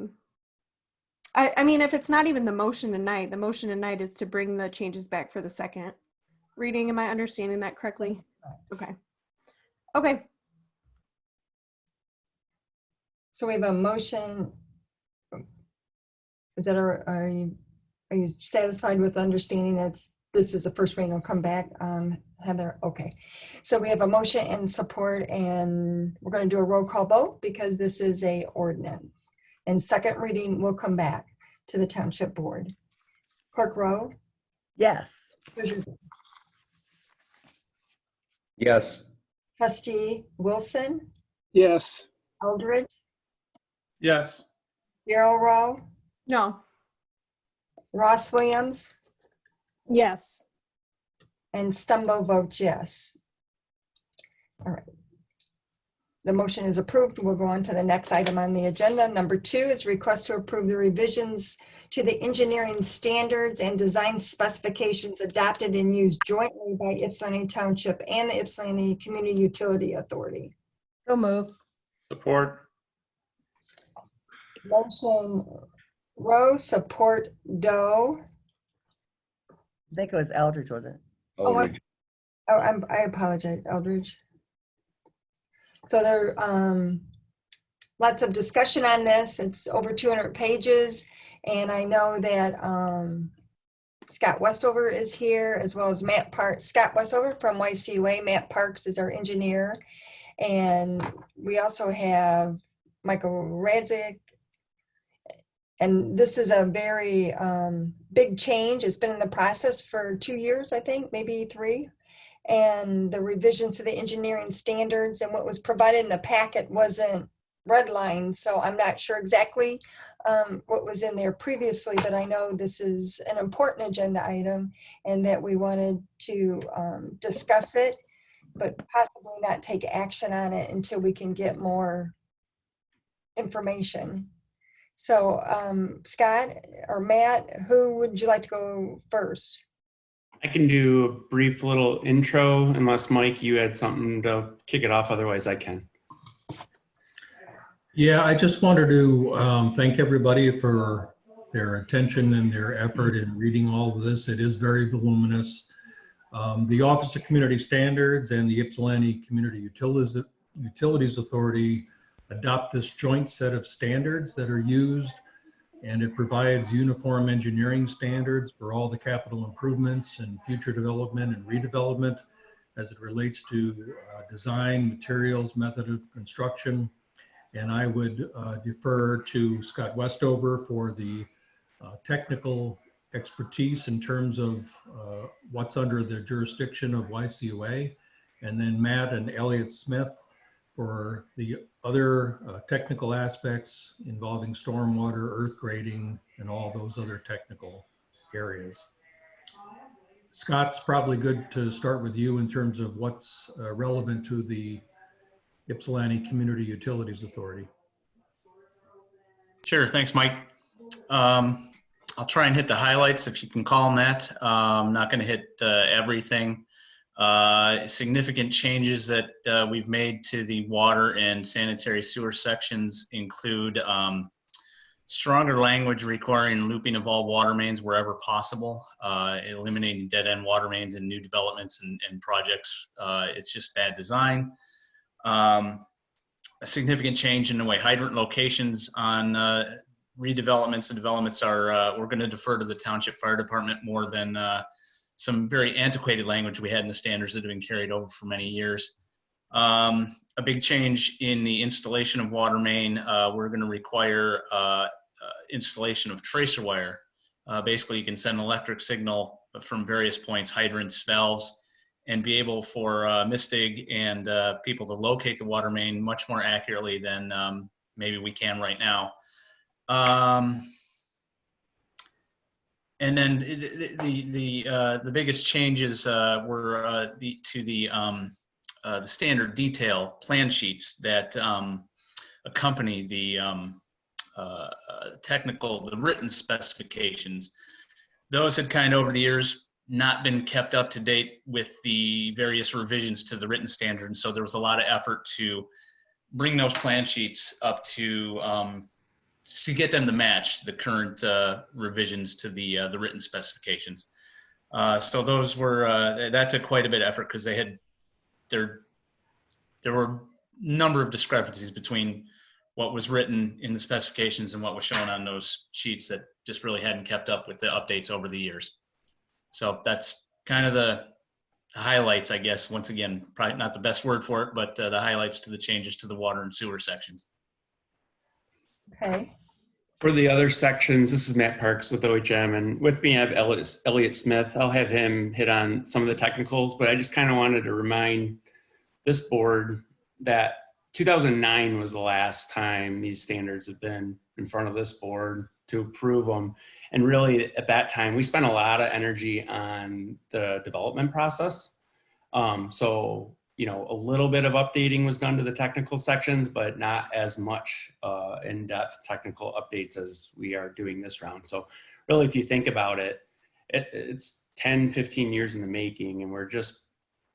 mean, if it's not even the motion tonight, the motion tonight is to bring the changes back for the second reading. Am I understanding that correctly? Okay. Okay. So we have a motion. Is that, are you satisfied with understanding that's this is the first reading, will come back. Heather, okay. So we have a motion and support, and we're going to do a roll call vote because this is a ordinance. And second reading will come back to the Township Board. Clerk Rowe? Yes. Yes. Trustee Wilson? Yes. Eldridge? Yes. Darrell Rowe? No. Ross Williams? Yes. And Stumbo votes yes. All right. The motion is approved. We'll go on to the next item on the agenda. Number 2 is request to approve the revisions to the engineering standards and design specifications adopted and used jointly by Ypsilanti Township and the Ypsilanti Community Utility Authority. So move. Support. Motion Rowe, support Doe. I think it was Eldridge, wasn't it? Eldridge. I apologize, Eldridge. So there lots of discussion on this. It's over 200 pages. And I know that Scott Westover is here, as well as Matt Parks. Scott Westover from YCUA. Matt Parks is our engineer. And we also have Michael Radzik. And this is a very big change. It's been in the process for 2 years, I think, maybe 3. And the revisions to the engineering standards and what was provided in the packet wasn't redlined. So I'm not sure exactly what was in there previously, but I know this is an important agenda item and that we wanted to discuss it, but possibly not take action on it until we can get more information. So Scott or Matt, who would you like to go first? I can do a brief little intro unless Mike, you had something to kick it off. Otherwise I can. Yeah, I just wanted to thank everybody for their attention and their effort in reading all of this. It is very voluminous. The Office of Community Standards and the Ypsilanti Community Utilities Authority adopt this joint set of standards that are used, and it provides uniform engineering standards for all the capital improvements and future development and redevelopment as it relates to design, materials, method of construction. And I would defer to Scott Westover for the technical expertise in terms of what's under the jurisdiction of YCUA, and then Matt and Elliot Smith for the other technical aspects involving stormwater, earth grading, and all those other technical areas. Scott's probably good to start with you in terms of what's relevant to the Ypsilanti Community Utilities Authority. Sure, thanks, Mike. I'll try and hit the highlights, if you can call them that. I'm not going to hit everything. Significant changes that we've made to the water and sanitary sewer sections include stronger language requiring looping of all water mains wherever possible, eliminating dead-end water mains in new developments and projects. It's just bad design. A significant change in the way hydrant locations on redevelopments and developments are, we're going to defer to the Township Fire Department more than some very antiquated language we had in the standards that have been carried over for many years. A big change in the installation of water main, we're going to require installation of tracer wire. Basically, you can send an electric signal from various points, hydrants, valves, and be able for MISTIG and people to locate the water main much more accurately than maybe we can right now. And then the biggest changes were to the standard detail plan sheets that accompany the the written specifications. Those had kind of over the years not been kept up to date with the various revisions to the written standard, and so there was a lot of effort to bring those plan sheets up to get them to match the current revisions to the written specifications. So those were that took quite a bit of effort because they had there were a number of discrepancies between what was written in the specifications and what was shown on those sheets that just really hadn't kept up with the updates over the years. So that's kind of the highlights, I guess. Once again, probably not the best word for it, but the highlights to the changes to the water and sewer sections. Okay. For the other sections, this is Matt Parks with OHM, and with me I have Elliot Smith. I'll have him hit on some of the technicals, but I just kind of wanted to remind this board that 2009 was the last time these standards have been in front of this board to approve them. And really at that time, we spent a lot of energy on the development process. So, you know, a little bit of updating was done to the technical sections, but not as much in-depth technical updates as we are doing this round. So really, if you think about it, it's 10, 15 years in the making, and we're just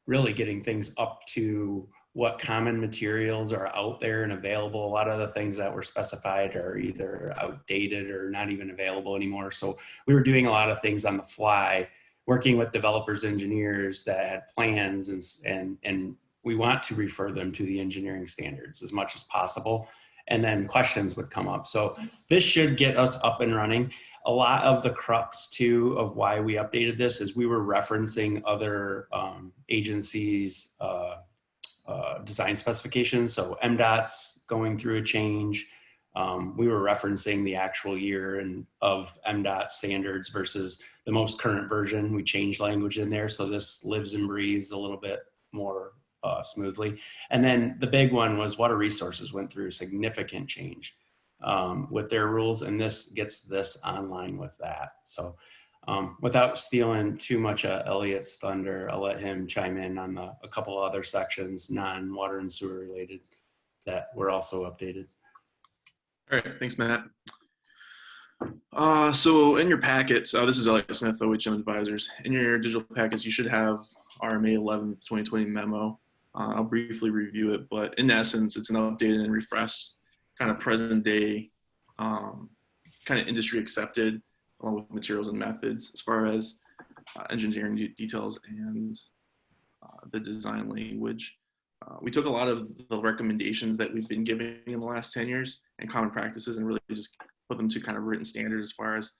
really getting things up to what common materials are out there and available. A lot of the things that were specified are either outdated or not even available anymore. So we were doing a lot of things on the fly, working with developers, engineers that had plans, and we want to refer them to the engineering standards as much as possible. And then questions would come up. So this should get us up and running. A lot of the crux too of why we updated this is we were referencing other agencies' design specifications. So MDOT's going through a change. We were referencing the actual year of MDOT standards versus the most current version. We changed language in there, so this lives and breathes a little bit more smoothly. And then the big one was Water Resources went through significant change with their rules, and this gets this online with that. So without stealing too much Elliot's thunder, I'll let him chime in on a couple other sections, non-water and sewer related, that were also updated. All right, thanks, Matt. So in your packets, this is Elliot Smith, OHM Advisors. In your digital packets, you should have our May 11th, 2020 memo. I'll briefly review it, but in essence, it's an updated and refreshed kind of present day, kind of industry accepted, along with materials and methods as far as engineering details and the design language. We took a lot of the recommendations that we've been giving in the last 10 years and common practices and really just put them to kind of written standards as far as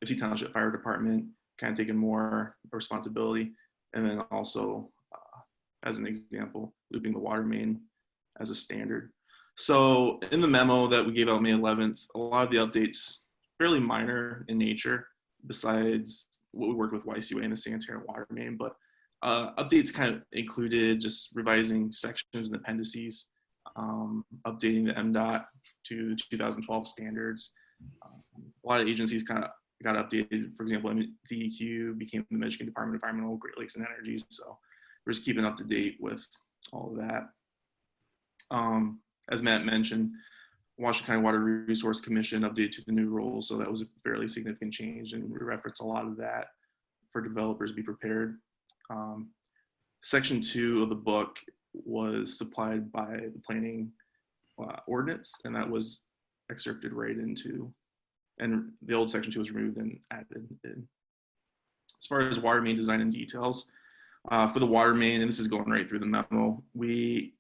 Ypsilanti Township Fire Department kind of taking more responsibility, and then also as an example, looping the water main as a standard. So in the memo that we gave out May 11th, a lot of the updates fairly minor in nature, besides what we worked with YCWA and the sanitary and water main, but updates kind of included just revising sections and appendices, updating the MDOT to 2012 standards. A lot of agencies kind of got updated. For example, DEQ became the Michigan Department of Environmental, Great Lakes and Energy. So we're just keeping up to date with all of that. As Matt mentioned, Washington County Water Resource Commission updated to the new rules. So that was a fairly significant change, and we reference a lot of that for developers to be prepared. Section 2 of the book was supplied by the planning ordinance, and that was excerpted right into, and the old section 2 was removed and added in. As far as water main design and details, for the water main, and this is going right through the memo, we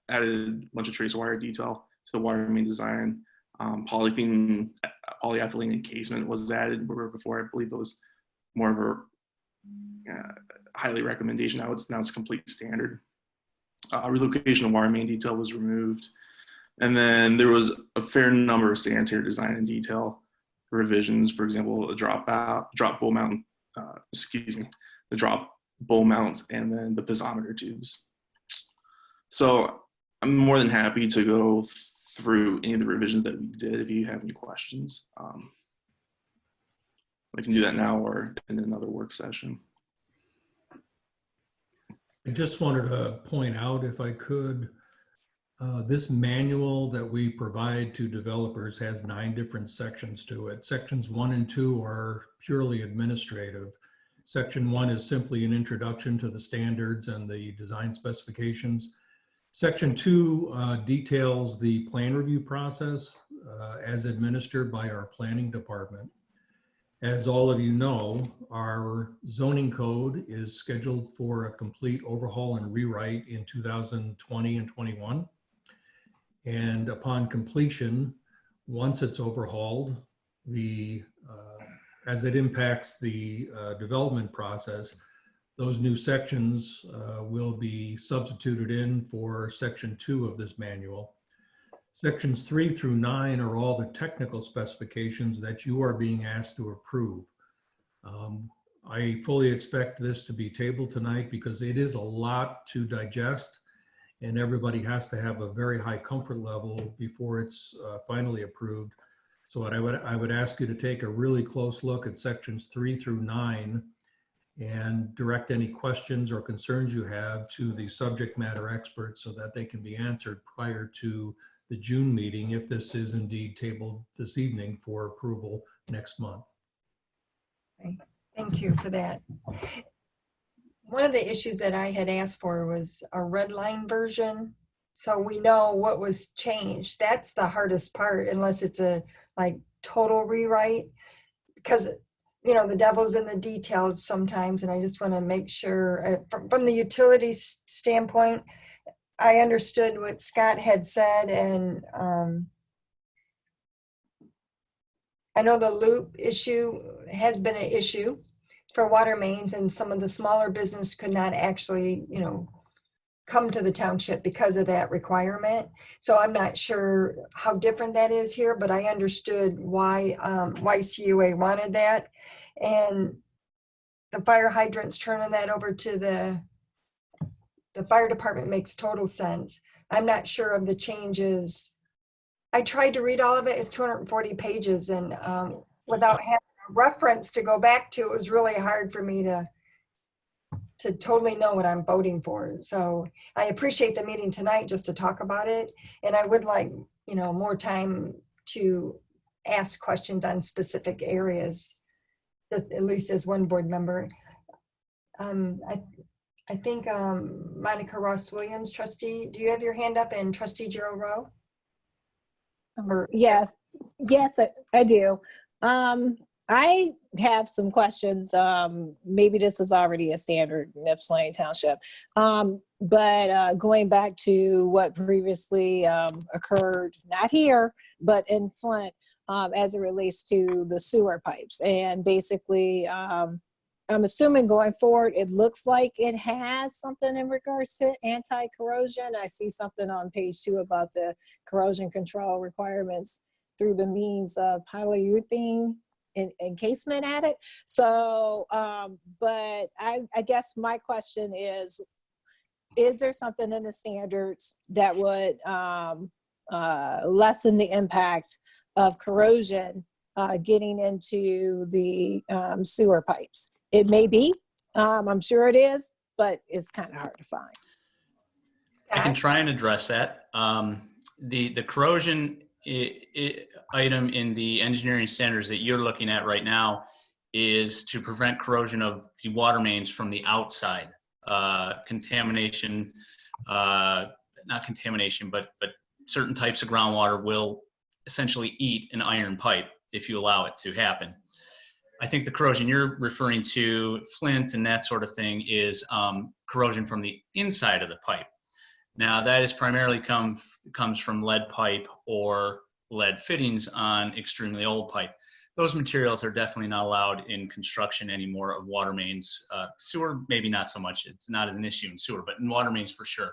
added a bunch of trace wire detail to the water main design. Polyethylene encasement was added, where before I believe it was more of a highly recommendation. Now it's complete standard. Relocation of water main detail was removed. And then there was a fair number of sanitary design and detail revisions. For example, the drop bowl mount, the drop bowl mounts, and then the piezometer tubes. So I'm more than happy to go through any of the revisions that we did if you have any questions. I can do that now or in another work session. I just wanted to point out, if I could, this manual that we provide to developers has 9 different sections to it. Sections 1 and 2 are purely administrative. Section 1 is simply an introduction to the standards and the design specifications. Section 2 details the plan review process as administered by our planning department. As all of you know, our zoning code is scheduled for a complete overhaul and rewrite in 2020 and 21. And upon completion, once it's overhauled, the as it impacts the development process, those new sections will be substituted in for section 2 of this manual. Sections 3 through 9 are all the technical specifications that you are being asked to approve. I fully expect this to be tabled tonight because it is a lot to digest, and everybody has to have a very high comfort level before it's finally approved. So what I would ask you to take a really close look at sections 3 through 9 and direct any questions or concerns you have to the subject matter experts so that they can be answered prior to the June meeting, if this is indeed tabled this evening for approval next month. Okay. Thank you for that. One of the issues that I had asked for was a red line version, so we know what was changed. That's the hardest part, unless it's a like total rewrite, because you know the devil's in the details sometimes, and I just want to make sure from the utilities standpoint, I understood what Scott had said, and I know the loop issue has been an issue for water mains, and some of the smaller business could not actually, you know, come to the township because of that requirement. So I'm not sure how different that is here, but I understood why CUA wanted that. And the fire hydrants turning that over to the fire department makes total sense. I'm not sure of the changes. I tried to read all of it. It's 240 pages, and without having a reference to go back to, it was really hard for me to totally know what I'm voting for. So I appreciate the meeting tonight just to talk about it, and I would like, you know, more time to ask questions on specific areas, at least as one board member. I think Monica Ross Williams, trustee, do you have your hand up, and trustee Gerald Rowe? Yes, I do. I have some questions. Maybe this is already a standard in Ypsilanti Township. But going back to what previously occurred, not here, but in Flint, as it relates to the sewer pipes. And basically, I'm assuming going forward, it looks like it has something in regards to anti-corrosion. I see something on page 2 about the corrosion control requirements through the means of polyurethane encasement added. So, but I guess my question is there something in the standards that would lessen the impact of corrosion getting into the sewer pipes? It may be, I'm sure it is, but it's kind of hard to find. I can try and address that. The corrosion item in the engineering standards that you're looking at right now is to prevent corrosion of the water mains from the outside. Contamination, not contamination, but certain types of groundwater will essentially eat an iron pipe if you allow it to happen. I think the corrosion you're referring to, Flint and that sort of thing, is corrosion from the inside of the pipe. Now that is primarily comes from lead pipe or lead fittings on extremely old pipe. Those materials are definitely not allowed in construction anymore of water mains. Sewer, maybe not so much. It's not an issue in sewer, but in water mains for sure.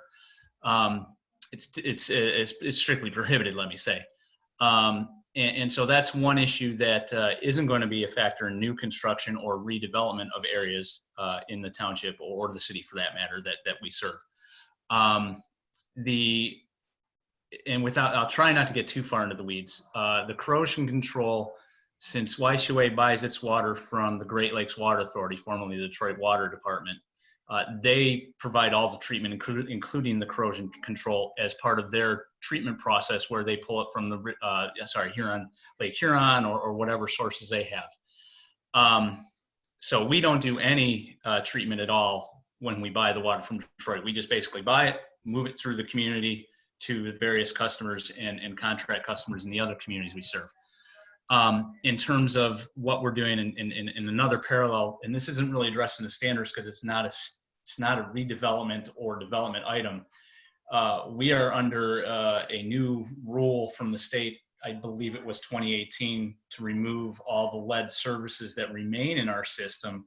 It's strictly prohibited, let me say. And so that's one issue that isn't going to be a factor in new construction or redevelopment of areas in the township or the city for that matter that we serve. I'll try not to get too far into the weeds. The corrosion control, since YCUA buys its water from the Great Lakes Water Authority, formerly the Detroit Water Department, they provide all the treatment, including the corrosion control, as part of their treatment process, where they pull it from the Lake Huron or whatever sources they have. So we don't do any treatment at all when we buy the water from Detroit. We just basically buy it, move it through the community to the various customers and contract customers in the other communities we serve. In terms of what we're doing in another parallel, and this isn't really addressing the standards because it's not a redevelopment or development item. We are under a new rule from the state I believe it was 2018, to remove all the lead services that remain in our system.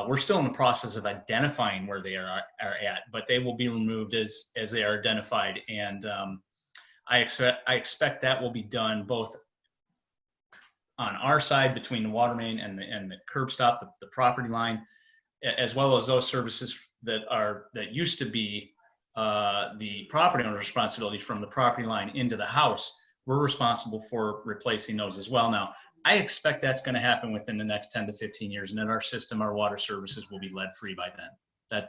We're still in the process of identifying where they are at, but they will be removed as they are identified. And I expect that will be done both on our side between the water main and the curb stop, the property line, as well as those services that used to be the property owner's responsibility from the property line into the house. We're responsible for replacing those as well. Now, I expect that's going to happen within the next 10 to 15 years, and that our system, our water services, will be lead free by then.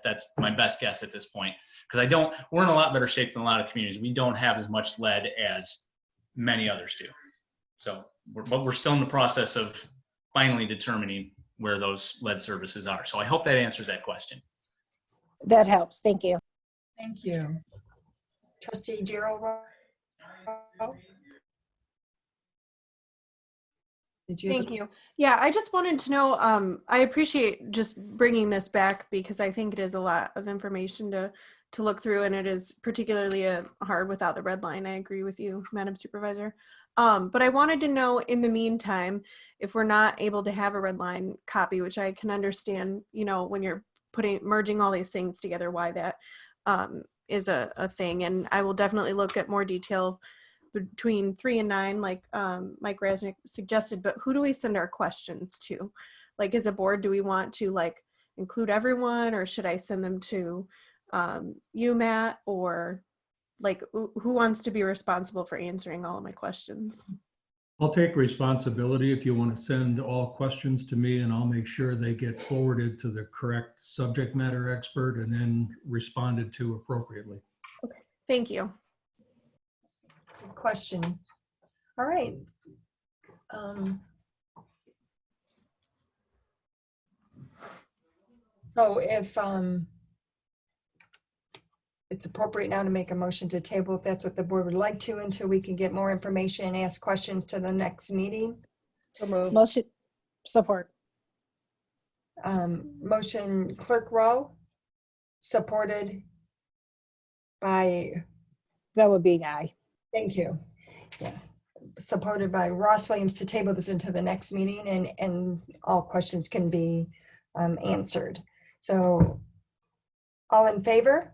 That's my best guess at this point, because we're in a lot better shape than a lot of communities. We don't have as much lead as many others do. So, but we're still in the process of finally determining where those lead services are. So I hope that answers that question. That helps. Thank you. Thank you. Trustee Gerald? Thank you. Yeah, I just wanted to know, I appreciate just bringing this back because I think it is a lot of information to look through, and it is particularly hard without the red line. I agree with you, Madam Supervisor. But I wanted to know, in the meantime, if we're not able to have a red line copy, which I can understand, when you're merging all these things together, why that is a thing. And I will definitely look at more detail between 3 and 9, like Mike Rasnick suggested. But who do we send our questions to? Like, as a board, do we want to include everyone, or should I send them to you, Matt, or who wants to be responsible for answering all of my questions? I'll take responsibility if you want to send all questions to me, and I'll make sure they get forwarded to the correct subject matter expert and then responded to appropriately. Okay, thank you. Good question. All right. So if it's appropriate now to make a motion to table, if that's what the board would like to, until we can get more information and ask questions to the next meeting. So moved. Motion. Support. Motion Clerk Rowe, supported by? That would be Guy. Thank you. Yeah. Supported by Ross Williams to table this into the next meeting, and all questions can be answered. So all in favor?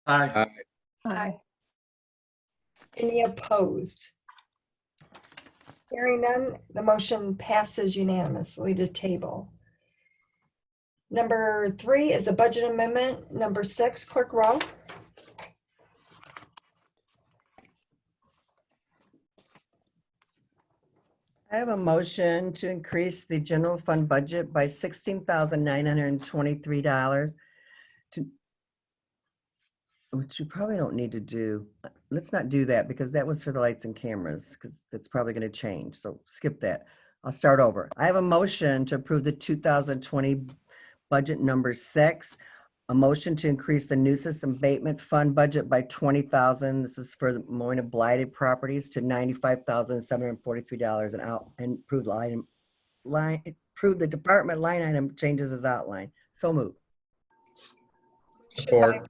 Aye. Aye. Any opposed? Hearing none, the motion passes unanimously to table. Number 3 is a budget amendment. Number 6, Clerk Rowe. I have a motion to increase the general fund budget by $16,923 which we probably don't need to do. Let's not do that, because that was for the lights and cameras, because that's probably going to change. So skip that. I'll start over. I have a motion to approve the 2020 budget number 6. A motion to increase the nuisance abatement fund budget by $20,000. This is for the mowing of blighted properties to $95,743, and approve the department line item changes as outlined. So moved. Support.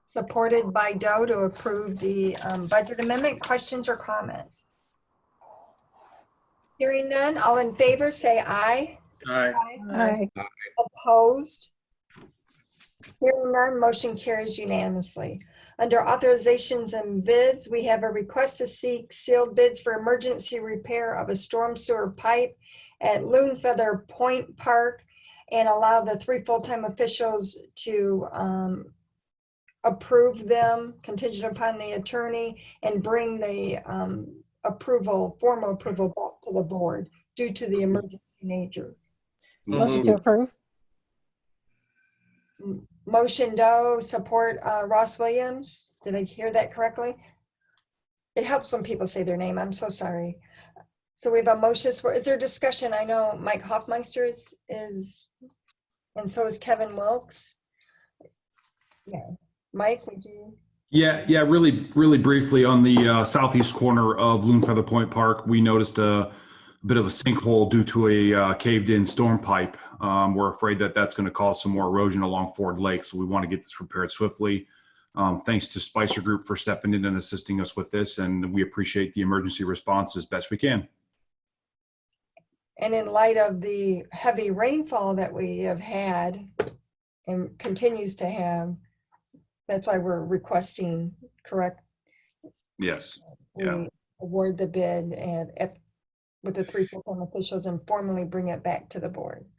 Supported by Doe to approve the budget amendment. Questions or comments? Hearing none, all in favor say aye. Aye. Aye. Opposed? Hearing none, motion carries unanimously. Under authorizations and bids, we have a request to seek sealed bids for emergency repair of a storm sewer pipe at Loon Feather Point Park, and allow the 3 full-time officials to approve them contingent upon the attorney, and bring the formal approval back to the board due to the emergency nature. Motion to approve. Motion Doe, support Ross Williams. Did I hear that correctly? It helps when people say their name. I'm so sorry. So we have a motion. Is there discussion? I know Mike Hoffmeister is, and so is Kevin Wilkes. Yeah. Mike, would you? Yeah, really briefly, on the southeast corner of Loon Feather Point Park, we noticed a bit of a sinkhole due to a caved-in storm pipe. We're afraid that that's going to cause some more erosion along Ford Lake, so we want to get this repaired swiftly. Thanks to Spicer Group for stepping in and assisting us with this, and we appreciate the emergency response as best we can. And in light of the heavy rainfall that we have had and continues to have, that's why we're requesting, correct? Yes. We Yeah. award the bid and if with the 3 full-time officials and formally bring it back to the board.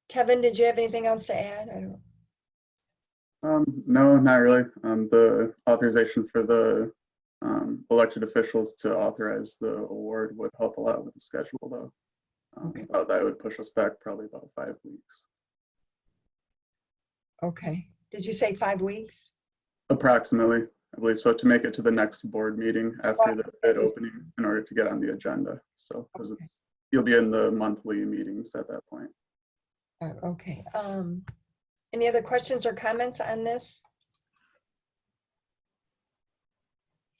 Kevin, did you have anything else to add? I don't. No, not really. The authorization for the elected officials to authorize the award would help a lot with the schedule, though. Thought that would push us back probably about 5 weeks. Okay. Did you say 5 weeks? Approximately, I believe so, to make it to the next board meeting after the bid opening in order to get on the agenda. So, because you'll be in the monthly meetings at that point. Okay. Any other questions or comments on this?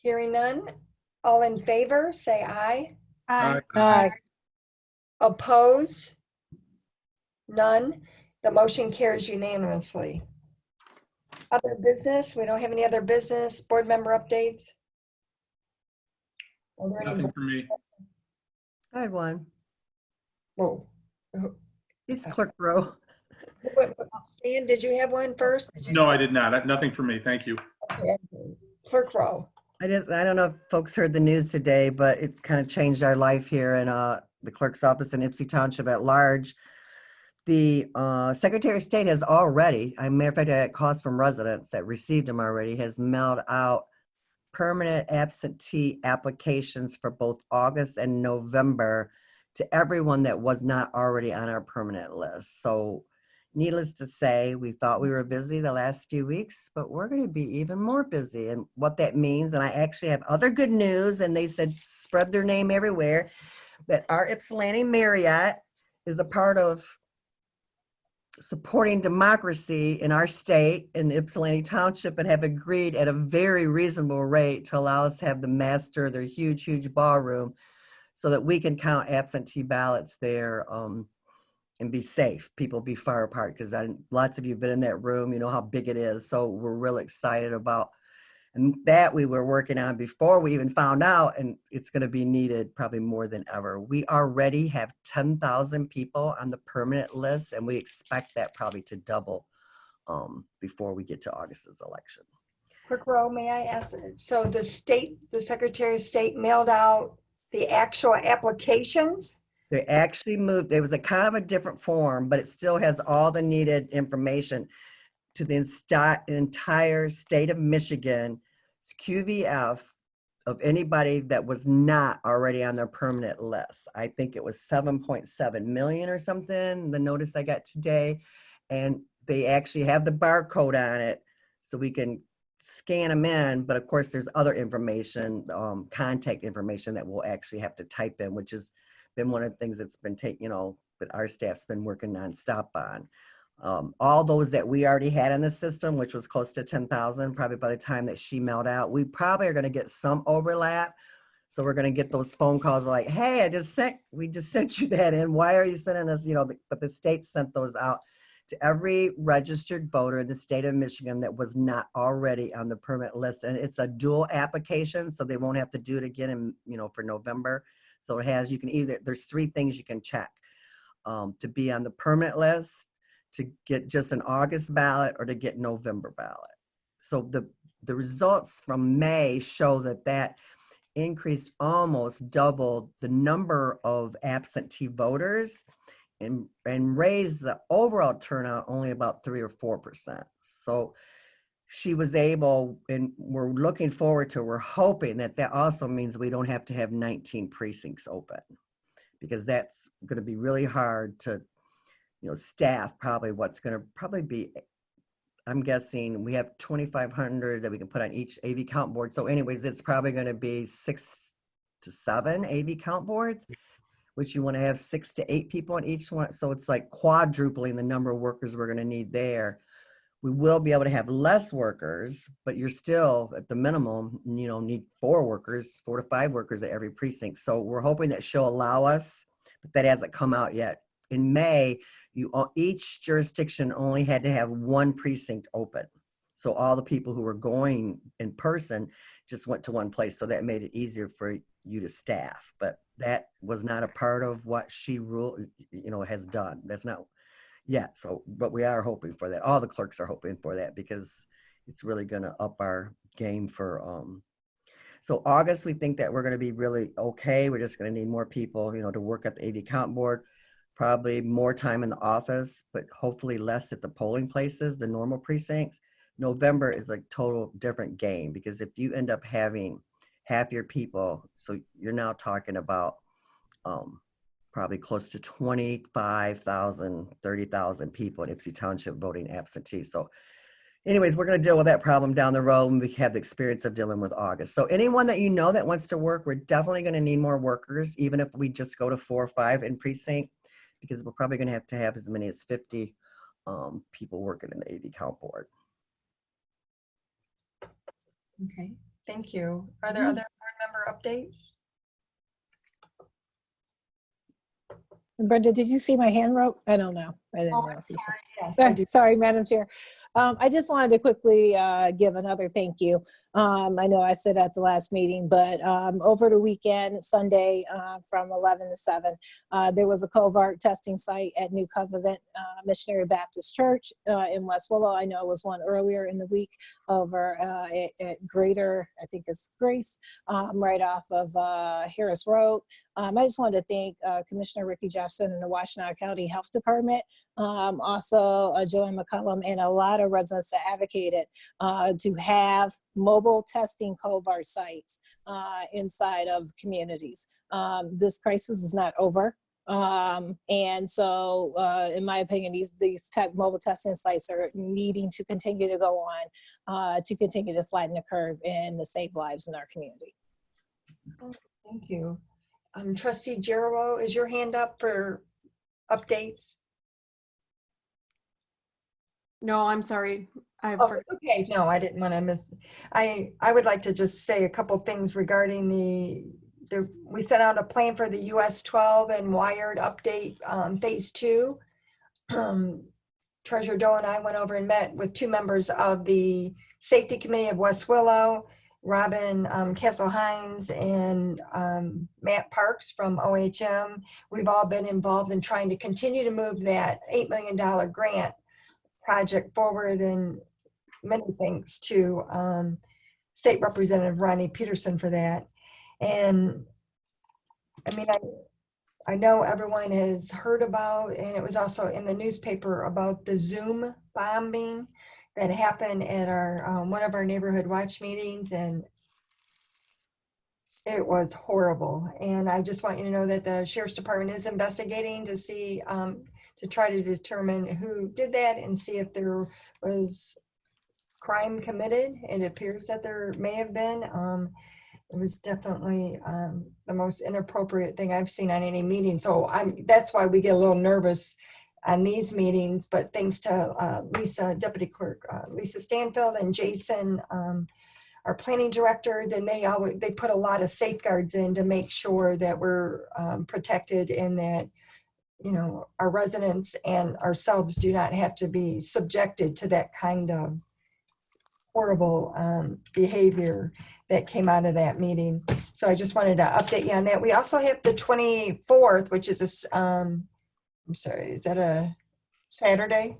Hearing none. All in favor, say aye. Aye. Aye. Opposed? None. The motion carries unanimously. Other business? We don't have any other business. Board member updates? Are there any? Nothing for me. I had one. Whoa. It's Clerk Rowe. Stan, did you have one first? Did you No, I did not. Nothing for me. Thank you. Okay. Clerk Rowe. I don't know if folks heard the news today, but it kind of changed our life here in the clerk's office in Ypsilanti Township at large. The Secretary of State has already, a matter of fact, I got calls from residents that received them already, has mailed out permanent absentee applications for both August and November to everyone that was not already on our permanent list. So needless to say, we thought we were busy the last few weeks, but we're going to be even more busy. And what that means, and I actually have other good news, and they said spread their name everywhere, that our Ypsilanti Marriott is a part of supporting democracy in our state in Ypsilanti Township and have agreed at a very reasonable rate to allow us to have the master, their huge, huge ballroom, so that we can count absentee ballots there and be safe. People be far apart, because lots of you have been in that room, you know how big it is. So we're real excited about, and that we were working on before we even found out, and it's going to be needed probably more than ever. We already have 10,000 people on the permanent list, and we expect that probably to double before we get to August's election. Clerk Rowe, may I ask, so the Secretary of State mailed out the actual applications? They actually moved, it was a kind of a different form, but it still has all the needed information to the entire state of Michigan. It's QVF of anybody that was not already on their permanent list. I think it was 7.7 million or something, the notice I got today. And they actually have the barcode on it so we can scan them in. But of course, there's other information, contact information that we'll actually have to type in, which has been one of the things that's been that our staff's been working nonstop on. All those that we already had in the system, which was close to 10,000, probably by the time that she mailed out, we probably are going to get some overlap. So we're going to get those phone calls. We're like, hey, we just sent you that in. Why are you sending us, but the state sent those out to every registered voter in the state of Michigan that was not already on the permit list. And it's a dual application, so they won't have to do it again for November. So there's 3 things you can check to be on the permit list, to get just an August ballot, or to get November ballot. So the results from May show that increased, almost doubled the number of absentee voters and raised the overall turnout only about 3 or 4%. So she was able, and we're looking forward to, we're hoping that also means we don't have to have 19 precincts open, because that's going to be really hard to staff probably what's going to probably be, I'm guessing we have 2,500 that we can put on each AV count board. So anyways, it's probably going to be 6 to 7 AV count boards, which you want to have 6 to 8 people on each one. So it's like quadrupling the number of workers we're going to need there. We will be able to have less workers, but you're still at the minimum, need 4 to 5 workers at every precinct. So we're hoping that she'll allow us, but that hasn't come out yet, in May, each jurisdiction only had to have one precinct open. So all the people who were going in person just went to one place. So that made it easier for you to staff. But that was not a part of what she has done. That's not yet. So, but we are hoping for that. All the clerks are hoping for that because it's really going to up our game for, so August, we think that we're going to be really okay. We're just going to need more people, to work at the AD count board, probably more time in the office, but hopefully less at the polling places, the normal precincts. November is a total different game because if you end up having half your people, so you're now talking about probably close to 25,000, 30,000 people in Ypsilanti Township voting absentee. So anyways, we're going to deal with that problem down the road when we have the experience of dealing with August. So anyone that that wants to work, we're definitely going to need more workers, even if we just go to 4 or 5 in precinct, because we're probably going to have as many as 50 people working in the AD count board. Okay, thank you. Are there other board member updates? Brenda, did you see my hand rope? I don't know. I didn't know. I'm If you sorry. saw. Yes, I do. Sorry, Madam Chair. I just wanted to quickly give another thank you. I know I said at the last meeting, but over the weekend, Sunday from 11 to 7, there was a covert testing site at New Covenant Missionary Baptist Church in West Willow. I know it was one earlier in the week over at Greater, I think it's Grace, right off of Harris Road. I just wanted to thank Commissioner Ricky Jefferson and the Washtenaw County Health Department, also Joanne McCullum, and a lot of residents that advocated to have mobile testing covert sites inside of communities. This crisis is not over. And so, in my opinion, these mobile testing sites are needing to continue to go on to continue to flatten the curve and to save lives in our community. Thank you. Trustee Giroux, is your hand up for updates? No, I'm sorry. Okay, no, I didn't want to miss. I would like to just say a couple things regarding we sent out a plan for the US 12 and wired update phase 2. Treasurer Doe and I went over and met with 2 members of the Safety Committee of West Willow, Robin Castle-Hines and Matt Parks from OHM. We've all been involved in trying to continue to move that $8 million grant project forward, and many thanks to State Representative Ronnie Peterson for that. And I mean, I know everyone has heard about, and it was also in the newspaper, about the Zoom bombing that happened at our one of our neighborhood watch meetings, and it was horrible. And I just want you to know that the Sheriff's Department is investigating to see, to try to determine who did that and see if there was crime committed. It appears that there may have been. It was definitely the most inappropriate thing I've seen on any meeting. So that's why we get a little nervous on these meetings. But thanks to Lisa, Deputy Clerk Lisa Stanfield, and Jason, our planning director, then they put a lot of safeguards in to make sure that we're protected and that our residents and ourselves do not have to be subjected to that kind of horrible behavior that came out of that meeting. So I just wanted to update you on that. We also have the 24th, which is I'm sorry, is that a Saturday?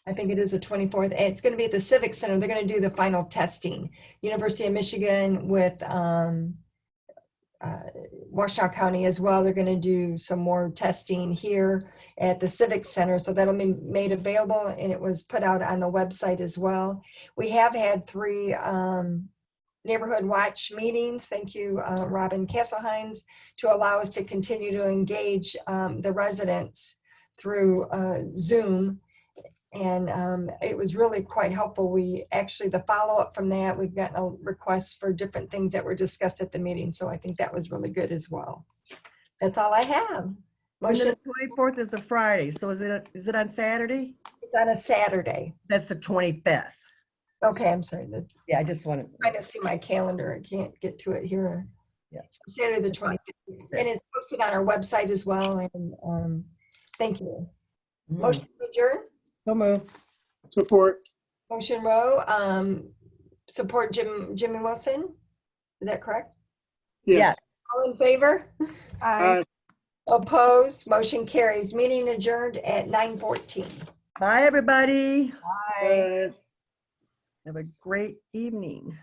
I think it is the 24th. It's going to be at the Civic Center. They're going to do the final testing. University of Michigan with Washtenaw County as well. They're going to do some more testing here at the Civic Center. So that'll be made available, and it was put out on the website as well. We have had 3 neighborhood watch meetings. Thank you, Robin Castle-Hines, to allow us to continue to engage the residents through Zoom. And it was really quite helpful. We actually, the follow-up from that, we've gotten a request for different things that were discussed at the meeting. So I think that was really good as well. That's all I have. Motion. The 24th is a Friday. So is it on Saturday? It's on a Saturday. That's the 25th. Okay, I'm sorry. Yeah, I just wanted trying to see my calendar. I can't get to it here. Yeah. Saturday the 25th. And it's posted on our website as well. And thank you. Motion to adjourn? So move. Support. Motion Rowe, support Jimmy Wilson. Is that correct? Yes. All in favor? Aye. Opposed? Motion carries. Meeting adjourned at 9:14. Bye, everybody. Bye. Have a great evening.